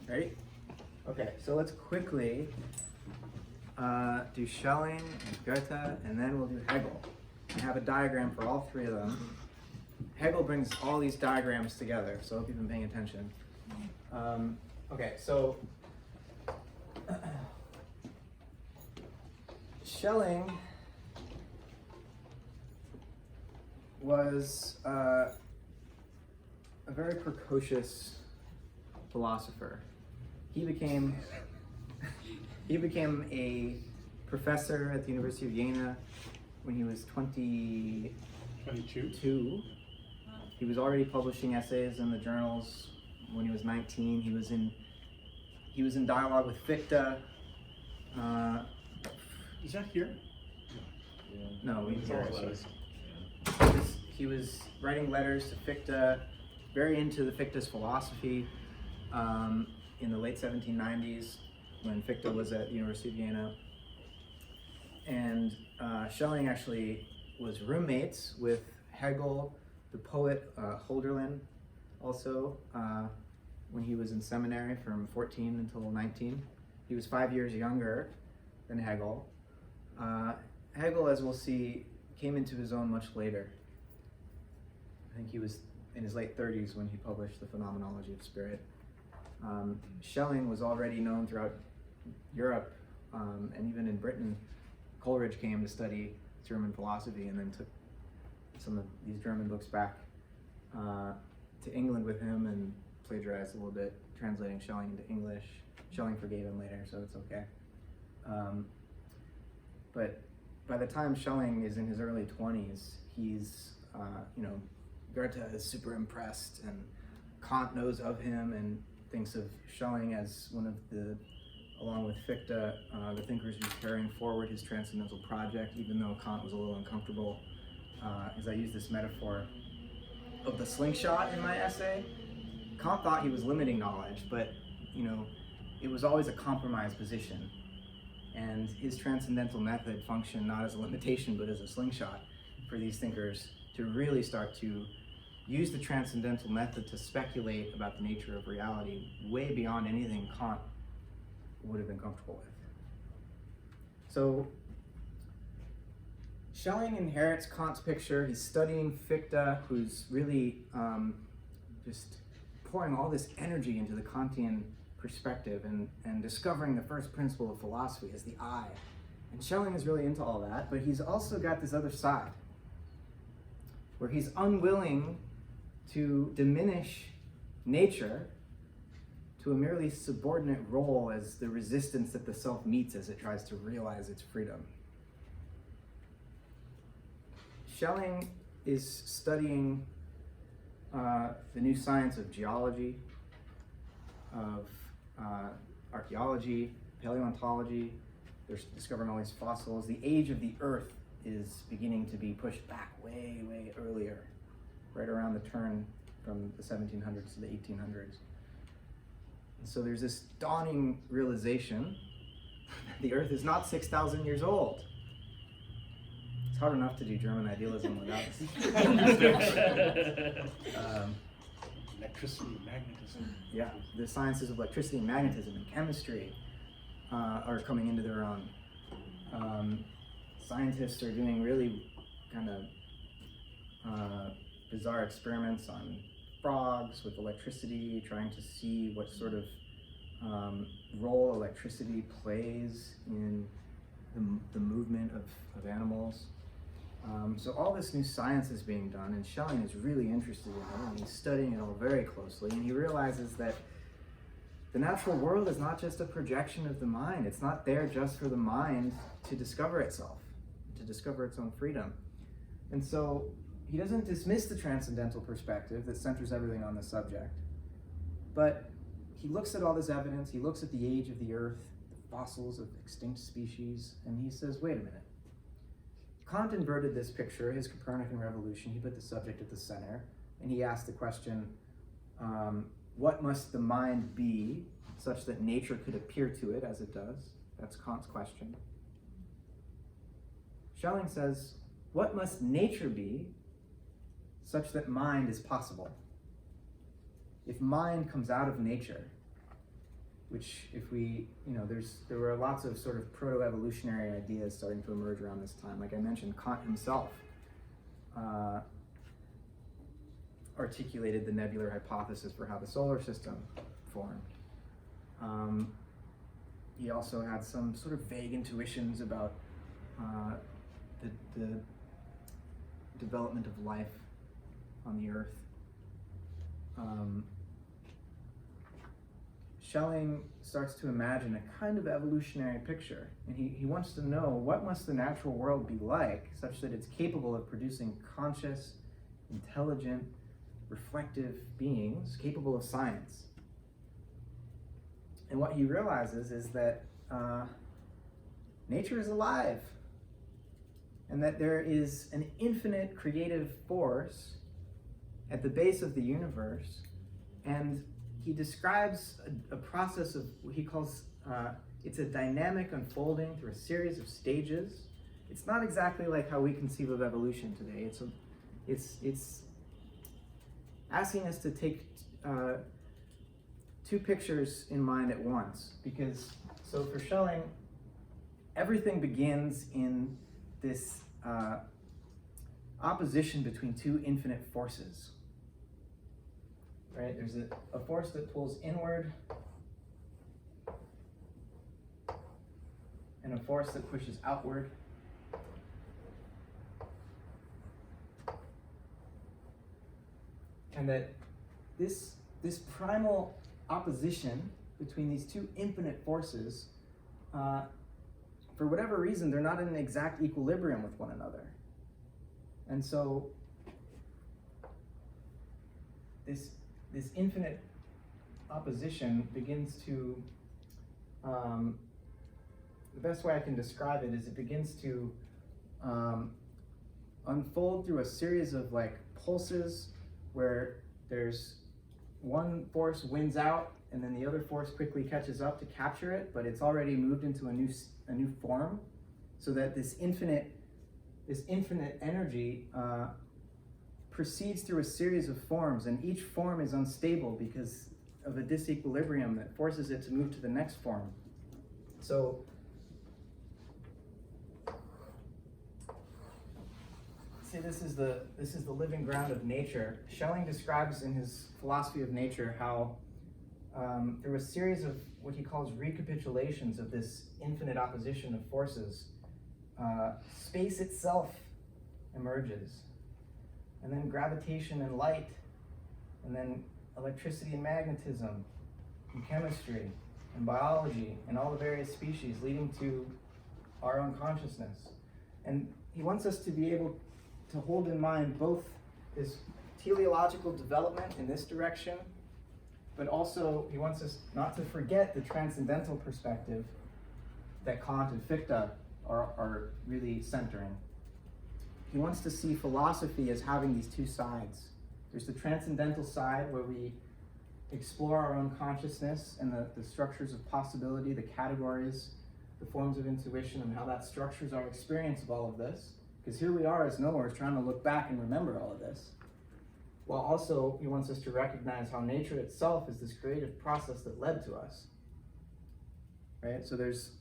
Ready? Okay, so let's quickly do Schelling and Goethe, and then we'll do Hegel. I have a diagram for all three of them. Hegel brings all these diagrams together, so I hope you've been paying attention. Okay, so Schelling was a very precocious philosopher. He became a professor at the University of Jena when he was 22. He was already publishing essays in the journals when he was 19. He was in dialogue with Fichte. Is that here? No, he was writing letters to Fichte, very into the Fichte's philosophy in the late 1790s when Fichte was at the University of Jena. And Schelling actually was roommates with Hegel, the poet Hölderlin, also when he was in seminary from 14 until 19. He was 5 years younger than Hegel. Hegel, as we'll see, came into his own much later. I think he was in his late 30s when he published the Phenomenology of Spirit. Schelling was already known throughout Europe, and even in Britain. Coleridge came to study German philosophy and then took some of these German books back to England with him and plagiarized a little bit, translating Schelling into English. Schelling forgave him later, so it's okay. But by the time Schelling is in his early 20s, he's, Goethe is super impressed, and Kant knows of him and thinks of Schelling as one of the, along with Fichte, the thinkers who's carrying forward his transcendental project, even though Kant was a little uncomfortable. As I use this metaphor of the slingshot in my essay, Kant thought he was limiting knowledge, but it was always a compromise position. And his transcendental method functioned not as a limitation, but as a slingshot for these thinkers to really start to use the transcendental method to speculate about the nature of reality way beyond anything Kant would have been comfortable with. So Schelling inherits Kant's picture. He's studying Fichte, who's really just pouring all this energy into the Kantian perspective and discovering the first principle of philosophy as the I. And Schelling is really into all that, but he's also got this other side where he's unwilling to diminish nature to a merely subordinate role as the resistance that the self meets as it tries to realize its freedom. Schelling is studying the new science of geology, of archaeology, paleontology. They're discovering all these fossils. The age of the Earth is beginning to be pushed back way, way earlier, right around the turn from the 1700s to the 1800s. And so there's this dawning realization that the Earth is not 6,000 years old. It's hard enough to do German idealism without electricity, magnetism. Yeah, the sciences of electricity and magnetism and chemistry are coming into their own. Scientists are doing really kind of bizarre experiments on frogs with electricity, trying to see what sort of role electricity plays in the movement of animals. So all this new science is being done, and Schelling is really interested in it, and he's studying it all very closely, and he realizes that the natural world is not just a projection of the mind. It's not there just for the mind to discover itself, to discover its own freedom. And so he doesn't dismiss the transcendental perspective that centers everything on the subject, but he looks at all this evidence, he looks at the age of the Earth, the fossils of extinct species, and he says, wait a minute. Kant inverted this picture, his Copernican revolution. He put the subject at the center, and he asked the question, what must the mind be such that nature could appear to it as it does? That's Kant's question. Schelling says, what must nature be such that mind is possible? If mind comes out of nature, which if we, there were lots of sort of proto-evolutionary ideas starting to emerge around this time. Like I mentioned, Kant himself articulated the nebular hypothesis for how the solar system formed. He also had some sort of vague intuitions about the development of life on the earth. Schelling starts to imagine a kind of evolutionary picture, and he wants to know what must the natural world be like such that it's capable of producing conscious, intelligent, reflective beings capable of science. And what he realizes is that nature is alive, and that there is an infinite creative force at the base of the universe, and he describes a process of what he calls, it's a dynamic unfolding through a series of stages. It's not exactly like how we conceive of evolution today. It's asking us to take two pictures in mind at once, because, so for Schelling, everything begins in this opposition between two infinite forces. Right? There's a force that pulls inward and a force that pushes outward. And that this primal opposition between these two infinite forces, for whatever reason, they're not in an exact equilibrium with one another. And so this infinite opposition begins to, the best way I can describe it is it begins to unfold through a series of like pulses where there's one force wins out and then the other force quickly catches up to capture it, but it's already moved into a new form, so that this infinite energy proceeds through a series of forms, and each form is unstable because of a disequilibrium that forces it to move to the next form. So see, this is the living ground of nature. Schelling describes in his Philosophy of Nature how through a series of what he calls recapitulations of this infinite opposition of forces, space itself emerges, and then gravitation and light, and then electricity and magnetism, and chemistry, and biology, and all the various species leading to our own consciousness. And he wants us to be able to hold in mind both this teleological development in this direction, but also he wants us not to forget the transcendental perspective that Kant and Fichte are really centering. He wants to see philosophy as having these two sides. There's the transcendental side where we explore our own consciousness and the structures of possibility, the categories, the forms of intuition, and how that structures our experience of all of this. Because here we are as knowers trying to look back and remember all of this. While also he wants us to recognize how nature itself is this creative process that led to us. Right? So there's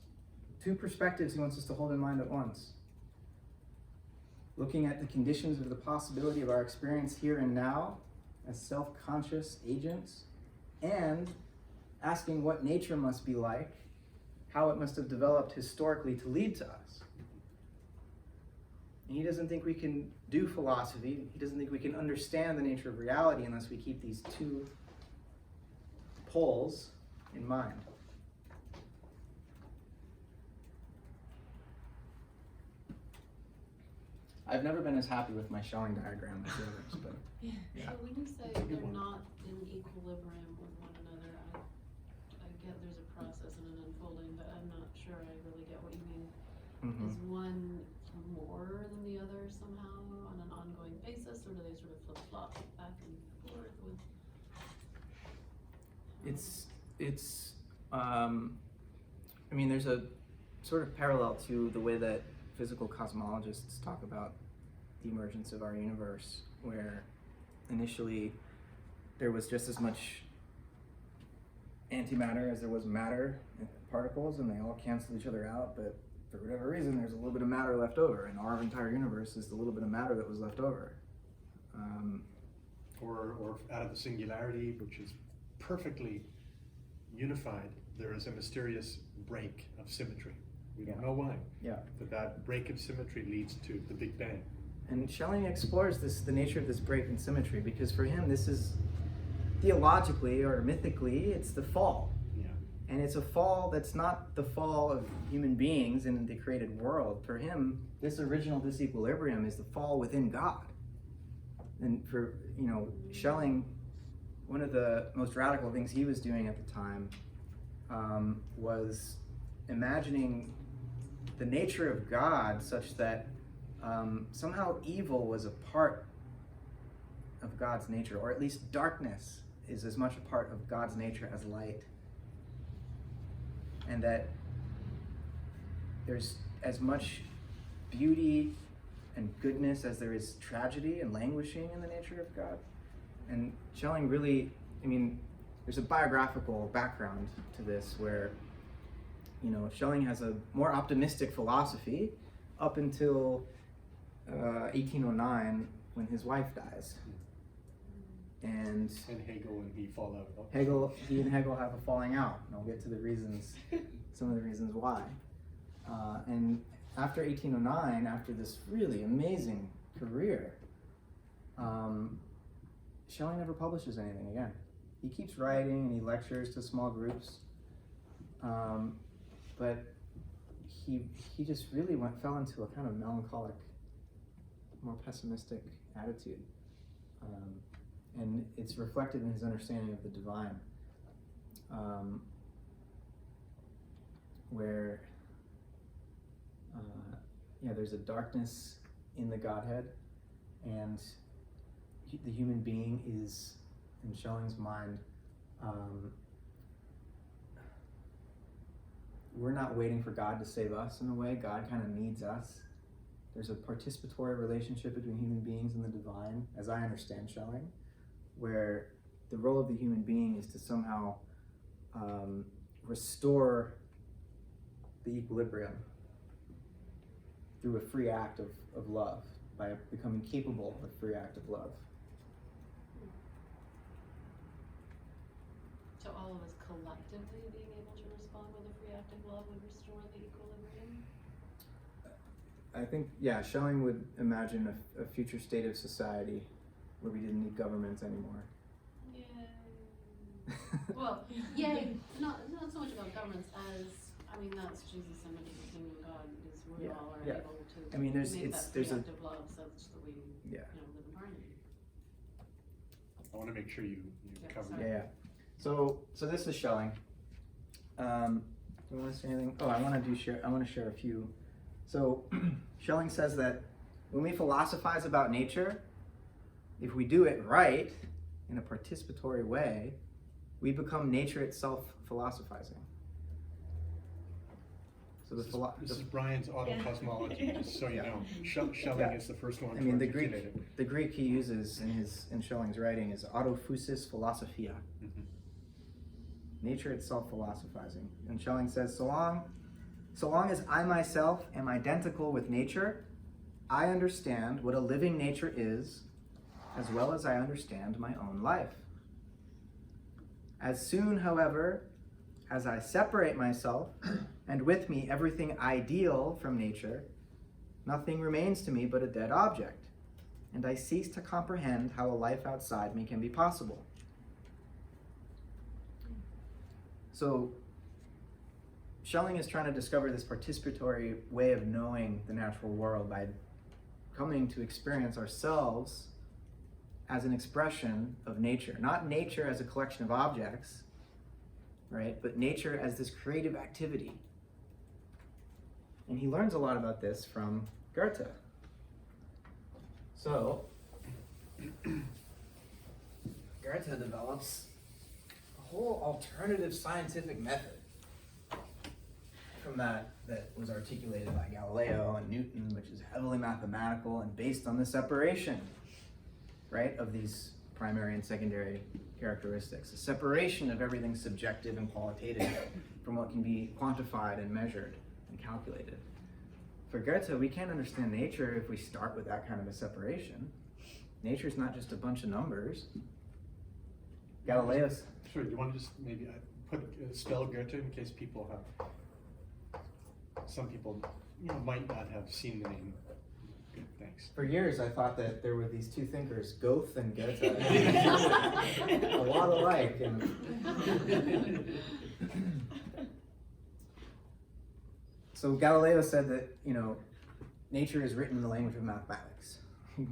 two perspectives he wants us to hold in mind at once. Looking at the conditions of the possibility of our experience here and now as self-conscious agents, and asking what nature must be like, how it must have developed historically to lead to us. And he doesn't think we can do philosophy, he doesn't think we can understand the nature of reality unless we keep these two poles in mind. I've never been as happy with my Schelling diagram as the others, but Yeah. So when you say they're not in equilibrium with one another, I get there's a process and an unfolding, but I'm not sure I really get what you mean. Is one more than the other somehow on an ongoing basis, or do they sort of flip-flop back and forth with? I mean, there's a sort of parallel to the way that physical cosmologists talk about the emergence of our universe, where initially there was just as much antimatter as there was matter, particles, and they all cancel each other out, but for whatever reason, there's a little bit of matter left over, and our entire universe is the little bit of matter that was left over. Or out of the singularity, which is perfectly unified, there is a mysterious break of symmetry. We don't know why. Yeah. But that break of symmetry leads to the Big Bang. And Schelling explores the nature of this break in symmetry, because for him, this is theologically or mythically, it's the fall. Yeah. And it's a fall that's not the fall of human beings in the created world. For him, this original disequilibrium is the fall within God. And for, Schelling, one of the most radical things he was doing at the time was imagining the nature of God such that somehow evil was a part of God's nature, or at least darkness is as much a part of God's nature as light. And that there's as much beauty and goodness as there is tragedy and languishing in the nature of God. And Schelling really, there's a biographical background to this where, Schelling has a more optimistic philosophy up until 1809 when his wife dies. And Hegel and he fall out. He and Hegel have a falling out, and I'll get to the reasons, some of the reasons why. And after 1809, after this really amazing career, Schelling never publishes anything again. He keeps writing and he lectures to small groups, but he just really fell into a kind of melancholic, more pessimistic attitude. And it's reflected in his understanding of the divine, where there's a darkness in the Godhead, and the human being is, in Schelling's mind, we're not waiting for God to save us in a way. God kind of needs us. There's a participatory relationship between human beings and the divine, as I understand Schelling, where the role of the human being is to somehow restore the equilibrium through a free act of love, by becoming capable of a free act of love. So all of us collectively being able to respond with a free act of love would restore the equilibrium? I think, Schelling would imagine a future state of society where we didn't need governments anymore. Yay. Well, yay, not so much about governments as, that's Jesus and the kingdom of God, is we all are able to make that free act of love such that we live in harmony. I want to make sure you cover that. Yeah. So this is Schelling. Do you want to say anything? Oh, I want to share a few. So Schelling says that when we philosophize about nature, if we do it right, in a participatory way, we become nature itself philosophizing. So this is Brian's autocosmology, just so you know. Schelling is the first one to articulate it. The Greek he uses in Schelling's writing is autophusis philosophia. Mm-hmm. Nature itself philosophizing. And Schelling says, so long as I myself am identical with nature, I understand what a living nature is, as well as I understand my own life. As soon, however, as I separate myself, and with me everything ideal from nature, nothing remains to me but a dead object, and I cease to comprehend how a life outside me can be possible. So, Schelling is trying to discover this participatory way of knowing the natural world by coming to experience ourselves as an expression of nature. Not nature as a collection of objects, right? But nature as this creative activity. And he learns a lot about this from Goethe. So, Goethe develops a whole alternative scientific method from that was articulated by Galileo and Newton, which is heavily mathematical and based on the separation, right, of these primary and secondary characteristics, a separation of everything subjective and qualitative from what can be quantified and measured and calculated. For Goethe, we can't understand nature if we start with that kind of a separation. Nature's not just a bunch of numbers. Galileo's. Sure, you want to just maybe spell Goethe in case people have, some people might not have seen the name. Good, thanks. For years, I thought that there were these two thinkers, Goethe and Goethe, a lot alike. And so Galileo said that nature is written in the language of mathematics.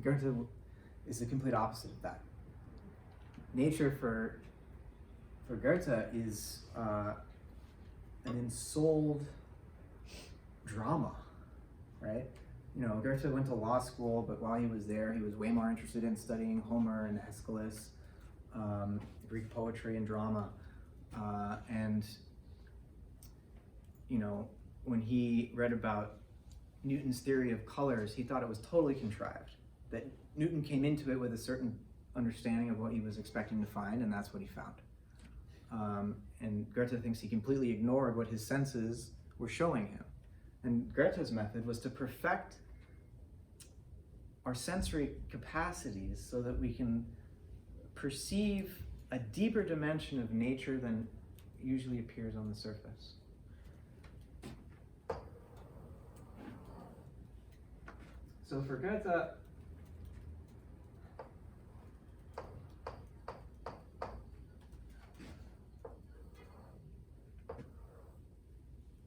Goethe is the complete opposite of that. Nature for Goethe is an ensouled drama, right? Goethe went to law school, but while he was there, he was way more interested in studying Homer and Aeschylus, Greek poetry and drama. And when he read about Newton's theory of colors, he thought it was totally contrived, that Newton came into it with a certain understanding of what he was expecting to find, and that's what he found. And Goethe thinks he completely ignored what his senses were showing him. And Goethe's method was to perfect our sensory capacities so that we can perceive a deeper dimension of nature than usually appears on the surface. So for Goethe,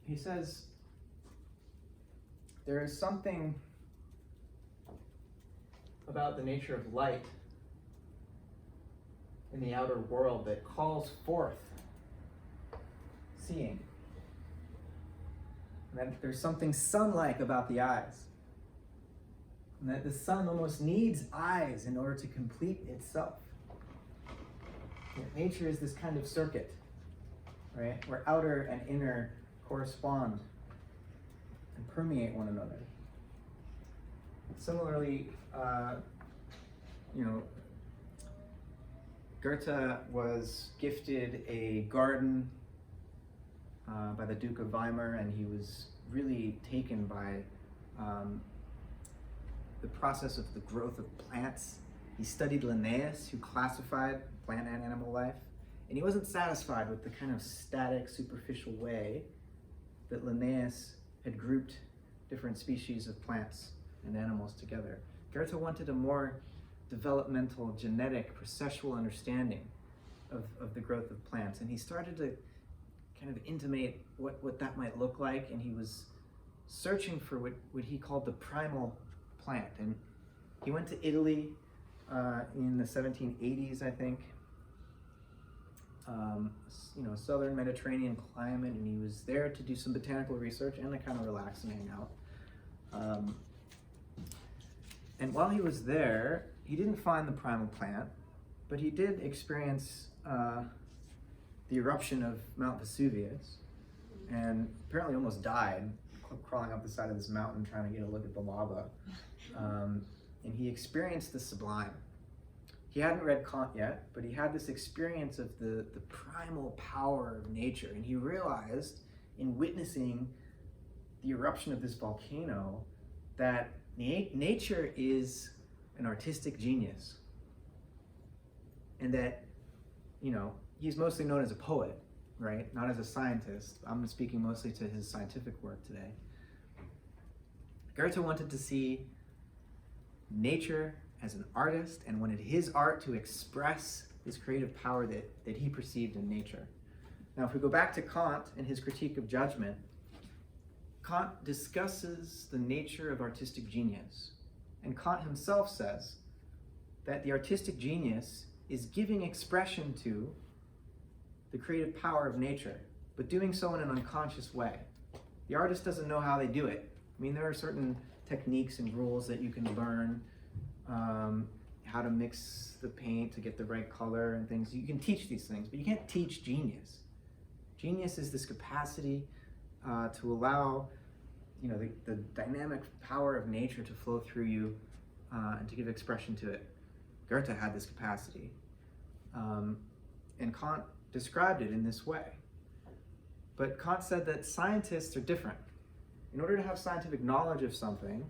he says there is something about the nature of light in the outer world that calls forth seeing. And that there's something sun-like about the eyes. And that the sun almost needs eyes in order to complete itself. Nature is this kind of circuit, right? Where outer and inner correspond and permeate one another. Similarly, Goethe was gifted a garden by the Duke of Weimar, and he was really taken by the process of the growth of plants. He studied Linnaeus, who classified plant and animal life, and he wasn't satisfied with the kind of static, superficial way that Linnaeus had grouped different species of plants and animals together. Goethe wanted a more developmental, genetic, processual understanding of the growth of plants, and he started to kind of intimate what that might look like, and he was searching for what he called the primal plant. And he went to Italy in the 1780s, I think, southern Mediterranean climate, and he was there to do some botanical research and to kind of relax and hang out. And while he was there, he didn't find the primal plant, but he did experience the eruption of Mount Vesuvius, and apparently almost died crawling up the side of this mountain trying to get a look at the lava. And he experienced the sublime. He hadn't read Kant yet, but he had this experience of the primal power of nature, and he realized in witnessing the eruption of this volcano that nature is an artistic genius, and that he's mostly known as a poet, right? Not as a scientist. I'm speaking mostly to his scientific work today. Goethe wanted to see nature as an artist and wanted his art to express this creative power that he perceived in nature. Now, if we go back to Kant and his critique of judgment, Kant discusses the nature of artistic genius. And Kant himself says that the artistic genius is giving expression to the creative power of nature, but doing so in an unconscious way. The artist doesn't know how they do it. I mean, there are certain techniques and rules that you can learn, how to mix the paint to get the right color and things. You can teach these things, but you can't teach genius. Genius is this capacity to allow the dynamic power of nature to flow through you and to give expression to it. Goethe had this capacity. And Kant described it in this way. But Kant said that scientists are different. In order to have scientific knowledge of something,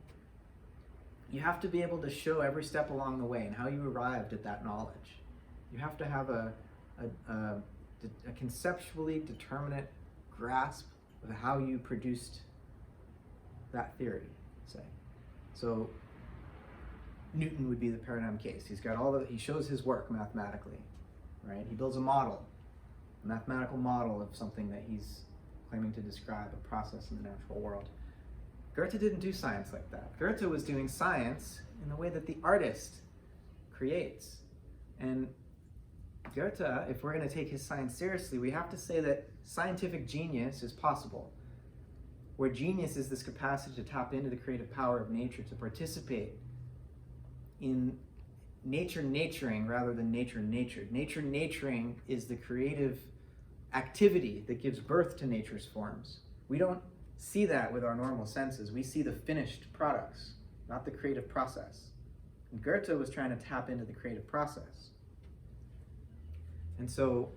you have to be able to show every step along the way and how you arrived at that knowledge. You have to have a conceptually determinate grasp of how you produced that theory, say. So Newton would be the paradigm case. He shows his work mathematically, right? He builds a model, a mathematical model of something that he's claiming to describe, a process in the natural world. Goethe didn't do science like that. Goethe was doing science in the way that the artist creates. And Goethe, if we're going to take his science seriously, we have to say that scientific genius is possible, where genius is this capacity to tap into the creative power of nature, to participate in nature naturing rather than nature natured. Nature naturing is the creative activity that gives birth to nature's forms. We don't see that with our normal senses. We see the finished products, not the creative process. And Goethe was trying to tap into the creative process. And so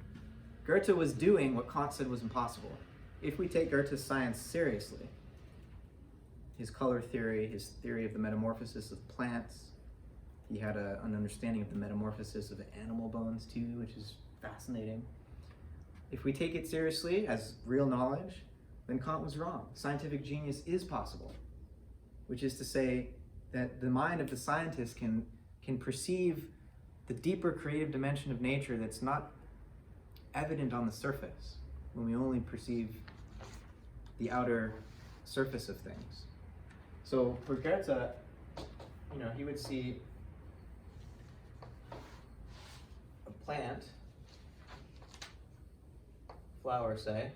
Goethe was doing what Kant said was impossible. If we take Goethe's science seriously, his color theory, his theory of the metamorphosis of plants, he had an understanding of the metamorphosis of animal bones too, which is fascinating. If we take it seriously as real knowledge, then Kant was wrong. Scientific genius is possible, which is to say that the mind of the scientist can perceive the deeper creative dimension of nature that's not evident on the surface, when we only perceive the outer surface of things. So for Goethe, he would see a plant, flower, say,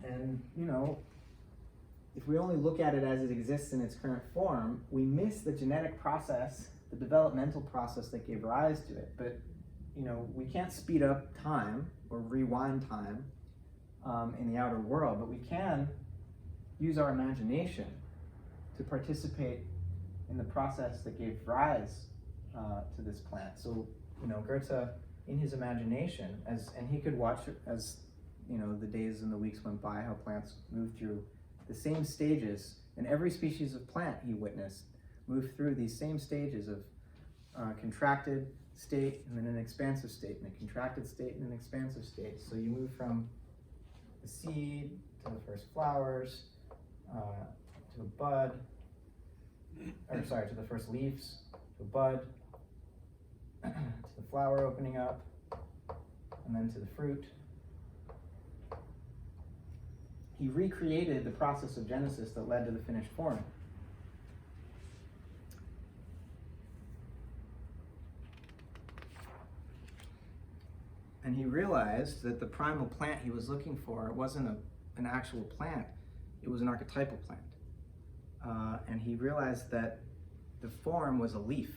and if we only look at it as it exists in its current form, we miss the genetic process, the developmental process that gave rise to it. But we can't speed up time or rewind time in the outer world, but we can use our imagination to participate in the process that gave rise to this plant. So Goethe, in his imagination, and he could watch as the days and the weeks went by, how plants moved through the same stages, and every species of plant he witnessed moved through these same stages of contracted state and then an expansive state, and a contracted state and an expansive state. So you move from the seed to the first flowers, to a bud, to the first leaves, to a bud, to the flower opening up, and then to the fruit. He recreated the process of Genesis that led to the finished form. And he realized that the primal plant he was looking for wasn't an actual plant, it was an archetypal plant. And he realized that the form was a leaf.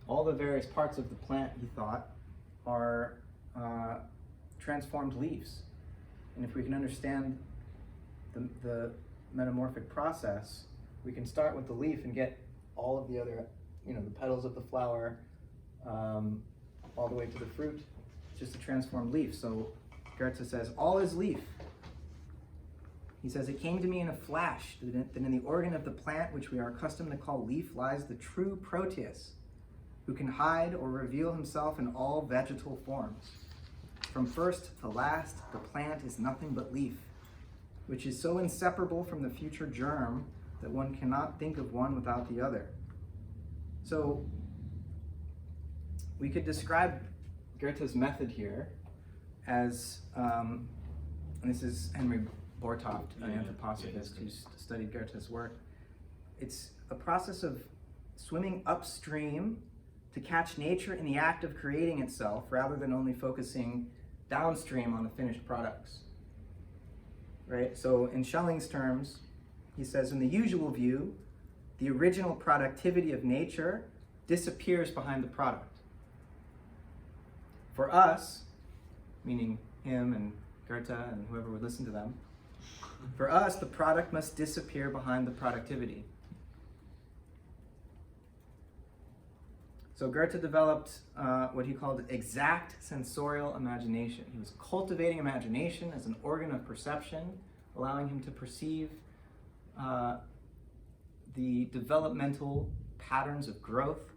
All the various parts of the plant, he thought, are transformed leaves. And if we can understand the metamorphic process, we can start with the leaf and get all of the other, the petals of the flower, all the way to the fruit, just a transformed leaf. So Goethe says, all is leaf. He says, it came to me in a flash that in the organ of the plant, which we are accustomed to call leaf, lies the true Proteus, who can hide or reveal himself in all vegetal forms. From first to last, the plant is nothing but leaf, which is so inseparable from the future germ that one cannot think of one without the other. So we could describe Goethe's method here as, and this is Henry Bortoft, an anthroposophist who studied Goethe's work. It's a process of swimming upstream to catch nature in the act of creating itself, rather than only focusing downstream on the finished products. Right? So in Shelling's terms, he says, in the usual view, the original productivity of nature disappears behind the product. For us, meaning him and Goethe and whoever would listen to them, for us, the product must disappear behind the productivity. So Goethe developed what he called exact sensorial imagination. He was cultivating imagination as an organ of perception, allowing him to perceive the developmental patterns of growth,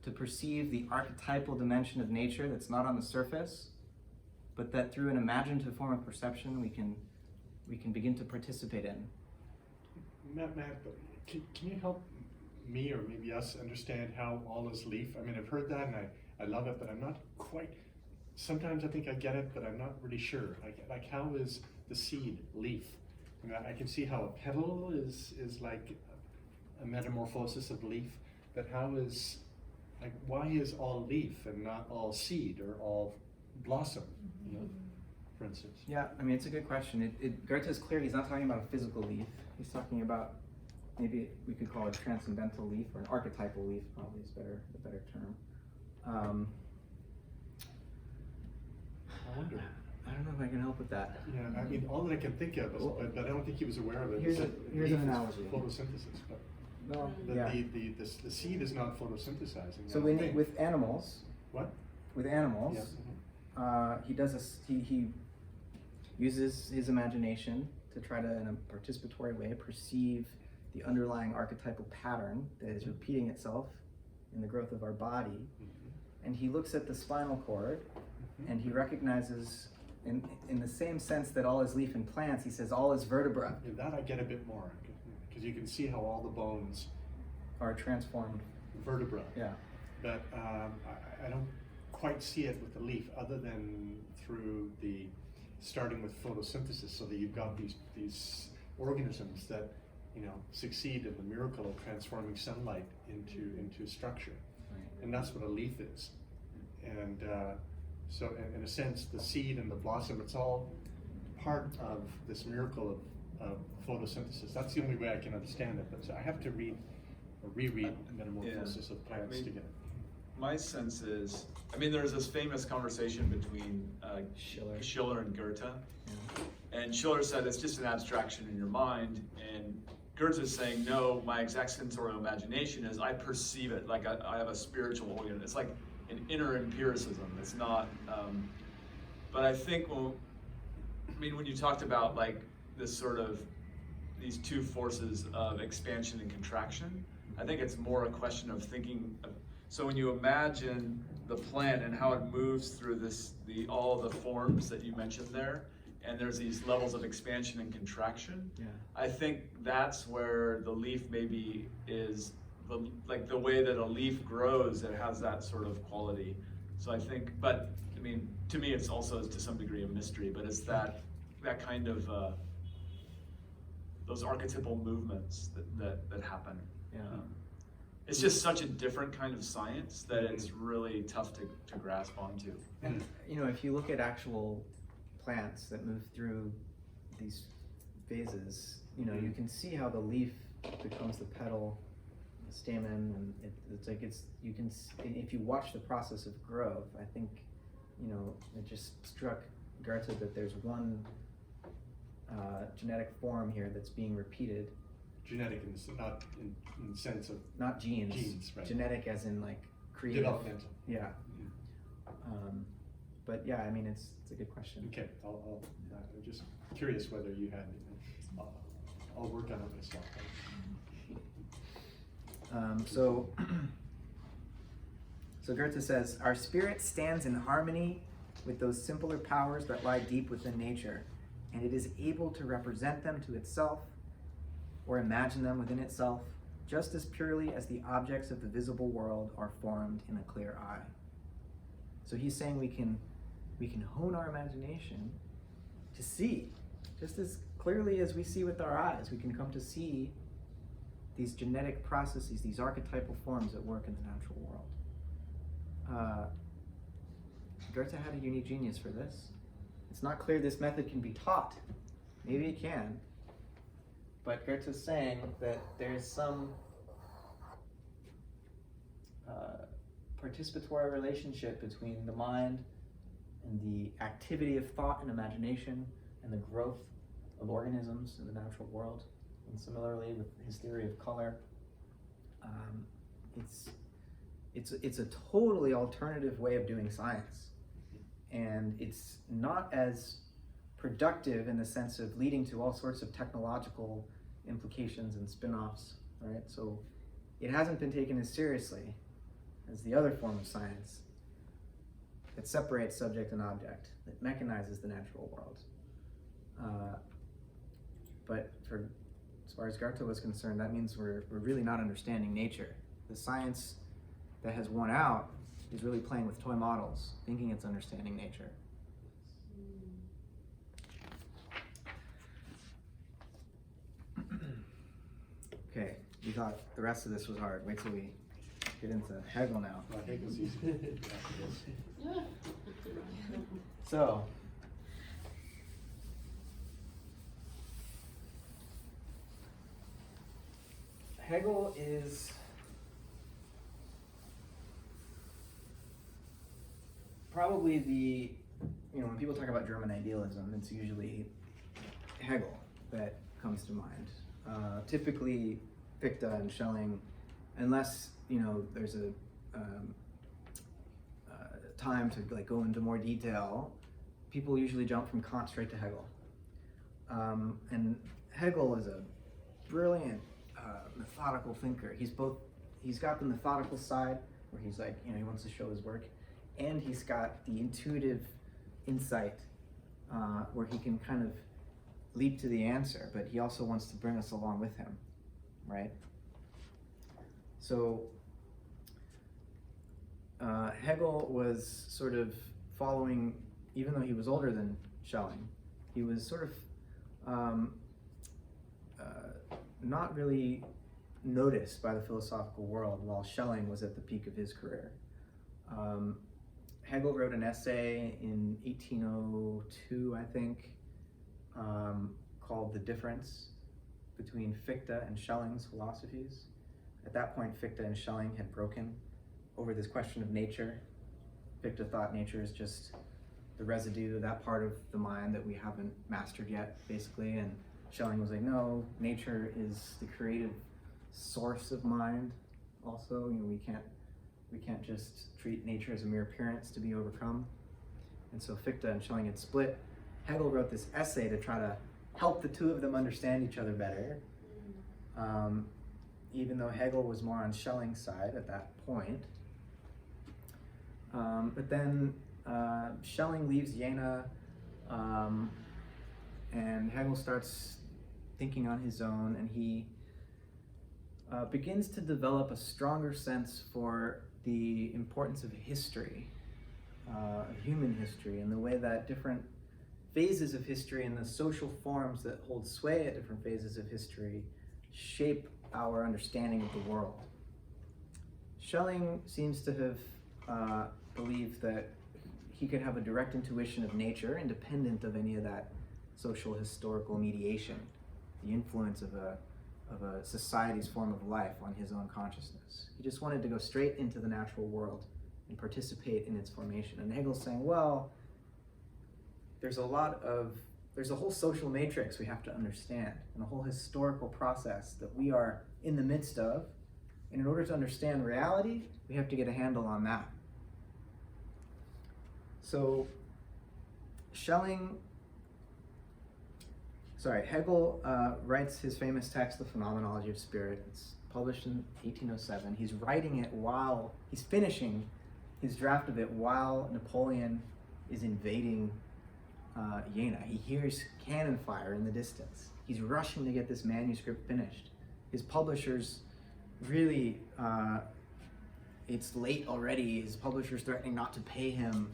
to perceive the archetypal dimension of nature that's not on the surface, but that through an imaginative form of perception we can begin to participate in. Matt, can you help me or maybe us understand how all is leaf? I mean, I've heard that and I love it, but I'm not quite, sometimes I think I get it, but I'm not really sure. Like how is the seed leaf? I mean, I can see how a petal is like a metamorphosis of leaf, but how is, like, why is all leaf and not all seed or all blossom, you know, for instance? Yeah, I mean, it's a good question. Goethe is clear he's not talking about a physical leaf. He's talking about, maybe we could call it a transcendental leaf, or an archetypal leaf, probably is the better term. I wonder. I don't know if I can help with that. Yeah, I mean, all that I can think of is, but I don't think he was aware of it. Here's an analogy. Photosynthesis, but Well, yeah. the seed is not photosynthesizing. So with animals. What? With animals, Yeah. He uses his imagination to try to, in a participatory way, perceive the underlying archetypal pattern that is repeating itself in the growth of our body. Mm-hmm. And he looks at the spinal cord, and he recognizes, in the same sense that all is leaf in plants, he says all is vertebra. Yeah, that I get a bit more, because you can see how all the bones are transformed. Vertebra. Yeah. But I don't quite see it with the leaf, other than through the starting with photosynthesis, so that you've got these organisms that, you know, succeed in the miracle of transforming sunlight into structure. Right. And that's what a leaf is. And so in a sense, the seed and the blossom, it's all part of this miracle of photosynthesis. That's the only way I can understand it, but so I have to read or reread Metamorphosis of Plants to get it. My sense is, I mean, there's this famous conversation between Schiller and Goethe, and Schiller said it's just an abstraction in your mind, and Goethe is saying, no, my exact sensorial imagination is I perceive it, like I have a spiritual organ. It's like an inner empiricism. It's not, but I think, when you talked about like this sort of, these two forces of expansion and contraction, I think it's more a question of thinking. So when you imagine the plant and how it moves through all the forms that you mentioned there, and there's these levels of expansion and contraction, I think that's where the leaf maybe is, like the way that a leaf grows, it has that sort of quality. So I think, but I mean, to me it's also to some degree a mystery, but it's that kind of, those archetypal movements that happen. Yeah. It's just such a different kind of science that it's really tough to grasp onto. And if you look at actual plants that move through these phases, you can see how the leaf becomes the petal, the stamen, and it's like you can, if you watch the process of growth, I think, it just struck Goethe that there's one genetic form here that's being repeated. Genetic, not in the sense of not genes. Genes, right? Genetic, as in like creative. Developmental. Yeah. But yeah, I mean, it's a good question. Okay, I'm just curious whether you had. I'll work on it myself. So Goethe says, our spirit stands in harmony with those simpler powers that lie deep within nature, and it is able to represent them to itself or imagine them within itself, just as purely as the objects of the visible world are formed in a clear eye. So he's saying we can hone our imagination to see, just as clearly as we see with our eyes. We can come to see these genetic processes, these archetypal forms at work in the natural world. Goethe had a unique genius for this. It's not clear this method can be taught. Maybe it can. But Goethe is saying that there's some participatory relationship between the mind and the activity of thought and imagination and the growth of organisms in the natural world. And similarly with his theory of color, it's a totally alternative way of doing science, and it's not as productive in the sense of leading to all sorts of technological implications and spin-offs, right? So it hasn't been taken as seriously as the other form of science that separates subject and object, that mechanizes the natural world. But as far as Goethe was concerned, that means we're really not understanding nature. The science that has won out is really playing with toy models, thinking it's understanding nature. Okay, you thought the rest of this was hard. Wait till we get into Hegel now. Well, Hegel's easy. So, Hegel is probably when people talk about German idealism, it's usually Hegel that comes to mind. Typically Fichte and Schelling, unless there's a time to go into more detail, people usually jump from Kant straight to Hegel. And Hegel is a brilliant methodical thinker. He's got the methodical side where he's he wants to show his work, and he's got the intuitive insight where he can kind of leap to the answer, but he also wants to bring us along with him, right? So Hegel was sort of following, even though he was older than Schelling, he was sort of not really noticed by the philosophical world while Schelling was at the peak of his career. Hegel wrote an essay in 1802, I think, called The Difference Between Fichte and Shelling's Philosophies. At that point, Fichte and Schelling had broken over this question of nature. Fichte thought nature is just the residue of that part of the mind that we haven't mastered yet, basically, and Schelling was like, no, nature is the creative source of mind also. We can't just treat nature as a mere appearance to be overcome. And so Fichte and Schelling had split. Hegel wrote this essay to try to help the two of them understand each other better. Even though Hegel was more on Schelling's side at that point. But then Schelling leaves Jena, and Hegel starts thinking on his own, and he begins to develop a stronger sense for the importance of history, of human history, and the way that different phases of history and the social forms that hold sway at different phases of history shape our understanding of the world. Schelling seems to have believed that he could have a direct intuition of nature independent of any of that social historical mediation, the influence of a society's form of life on his own consciousness. He just wanted to go straight into the natural world and participate in its formation. And Hegel's saying, well, there's a whole social matrix we have to understand, and a whole historical process that we are in the midst of. And in order to understand reality, we have to get a handle on that. So Hegel writes his famous text, The Phenomenology of Spirit. It's published in 1807. He's writing it he's finishing his draft of it while Napoleon is invading Jena. He hears cannon fire in the distance. He's rushing to get this manuscript finished. His publishers really, it's late already. His publisher's threatening not to pay him.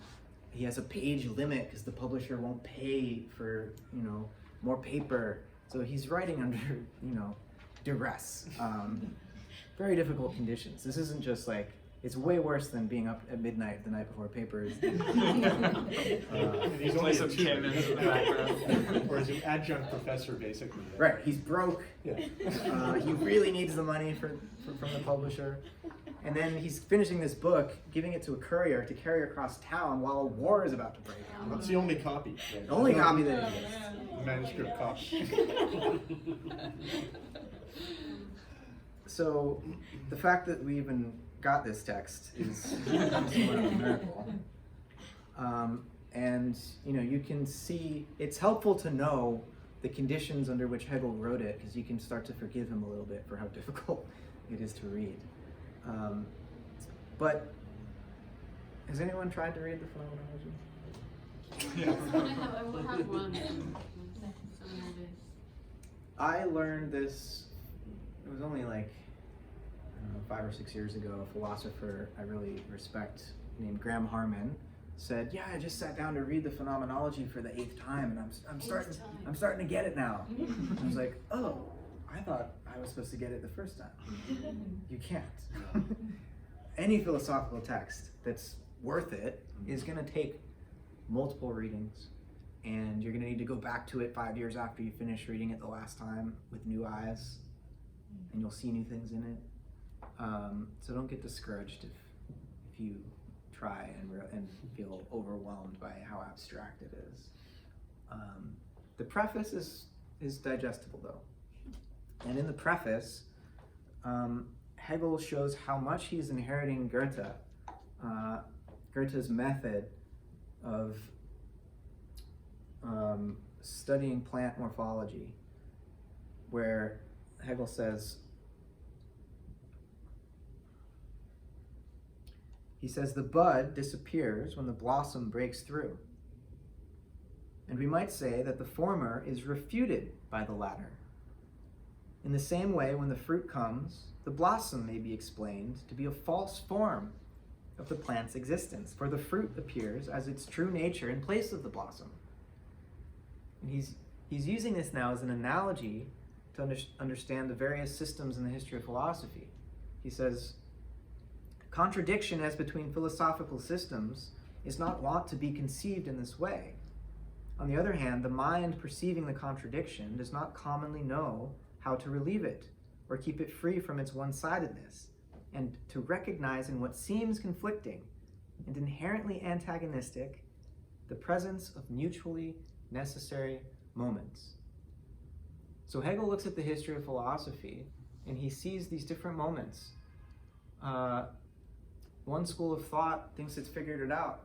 He has a page limit because the publisher won't pay for, more paper. So he's writing under, duress. Very difficult conditions. This isn't just it's way worse than being up at midnight the night before papers. He's Play only some cannons in the background. Or he's an adjunct professor, basically. Right, he's broke. Yeah. He really needs the money from the publisher. And then he's finishing this book, giving it to a courier to carry across town while a war is about to break out. That's the only copy. Right? The only copy that exists. Manuscript copy. So the fact that we even got this text is somewhat of a miracle. And you can see it's helpful to know the conditions under which Hegel wrote it, because you can start to forgive him a little bit for how difficult it is to read. But has anyone tried to read the Phenomenology? I will have one seminary days. I learned this, it was only like, I don't know, 5 or 6 years ago. A philosopher I really respect named Graham Harman said, yeah, I just sat down to read the Phenomenology for the 8th time, and I'm starting to get it now. I was like, oh, I thought I was supposed to get it the first time. You can't. Any philosophical text that's worth it is going to take multiple readings, and you're going to need to go back to it 5 years after you finish reading it the last time with new eyes, and you'll see new things in it. So don't get discouraged if you try and feel overwhelmed by how abstract it is. The preface is digestible though. And in the preface, Hegel shows how much he's inheriting Goethe, Goethe's method of studying plant morphology, where Hegel says, he says, the bud disappears when the blossom breaks through. And we might say that the former is refuted by the latter. In the same way, when the fruit comes, the blossom may be explained to be a false form of the plant's existence, for the fruit appears as its true nature in place of the blossom. And he's using this now as an analogy to understand the various systems in the history of philosophy. He says, contradiction as between philosophical systems is not wont to be conceived in this way. On the other hand, the mind perceiving the contradiction does not commonly know how to relieve it or keep it free from its one-sidedness, and to recognize in what seems conflicting and inherently antagonistic the presence of mutually necessary moments. So Hegel looks at the history of philosophy and he sees these different moments. One school of thought thinks it's figured it out.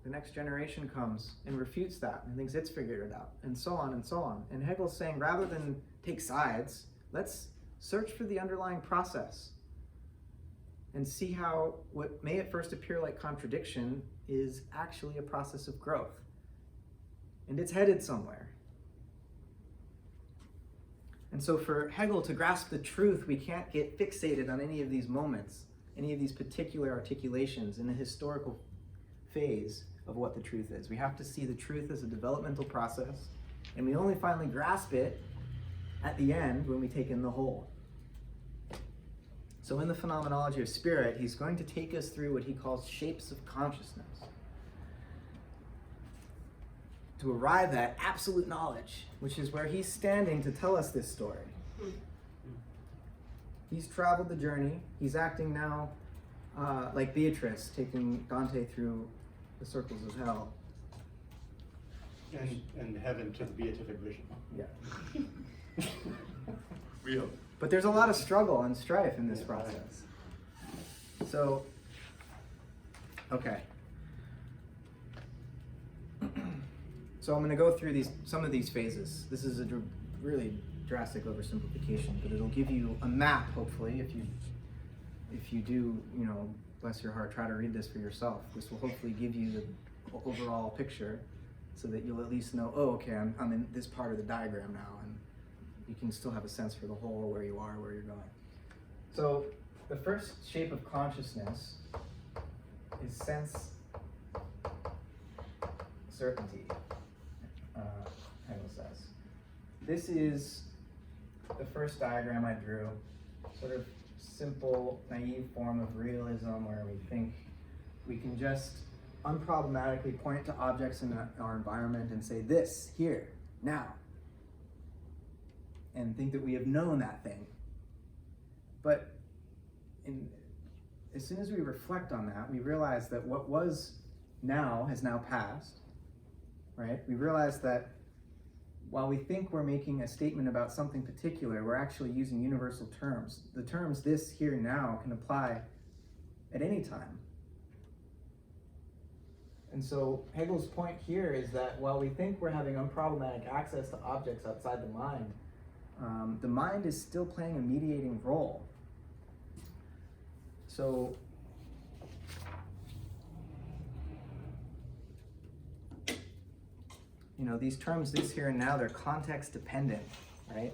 The next generation comes and refutes that and thinks it's figured it out, and so on and so on. And Hegel's saying, rather than take sides, let's search for the underlying process and see how what may at first appear like contradiction is actually a process of growth. And it's headed somewhere. And so for Hegel to grasp the truth, we can't get fixated on any of these moments, any of these particular articulations in the historical phase of what the truth is. We have to see the truth as a developmental process, and we only finally grasp it at the end when we take in the whole. So in the Phenomenology of Spirit, he's going to take us through what he calls shapes of consciousness to arrive at absolute knowledge, which is where he's standing to tell us this story. He's traveled the journey. He's acting now like Beatrice, taking Dante through the circles of hell. And heaven to the beatific vision. Yeah. We hope. But there's a lot of struggle and strife in this process. So, okay. So I'm going to go through some of these phases. This is a really drastic oversimplification, but it'll give you a map, hopefully, if you do, bless your heart, try to read this for yourself. This will hopefully give you the overall picture so that you'll at least know, oh, okay, I'm in this part of the diagram now, and you can still have a sense for the whole, where you are, where you're going. So the first shape of consciousness is sense certainty, Hegel says. This is the first diagram I drew, sort of simple, naive form of realism where we think we can just unproblematically point to objects in our environment and say, this, here, now, and think that we have known that thing. But as soon as we reflect on that, we realize that what was now has now passed, right? We realize that while we think we're making a statement about something particular, we're actually using universal terms. The terms this, here, now can apply at any time. And so Hegel's point here is that while we think we're having unproblematic access to objects outside the mind is still playing a mediating role. So these terms, this, here, and now, they're context dependent, right?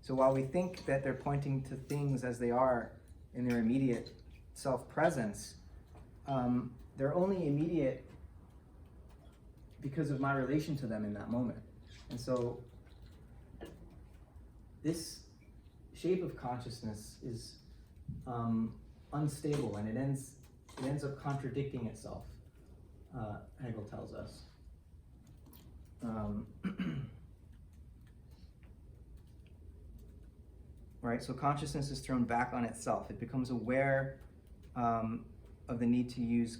So while we think that they're pointing to things as they are in their immediate self-presence, they're only immediate because of my relation to them in that moment. And so this shape of consciousness is unstable, and it ends up contradicting itself, Hegel tells us. Right, so consciousness is thrown back on itself. It becomes aware of the need to use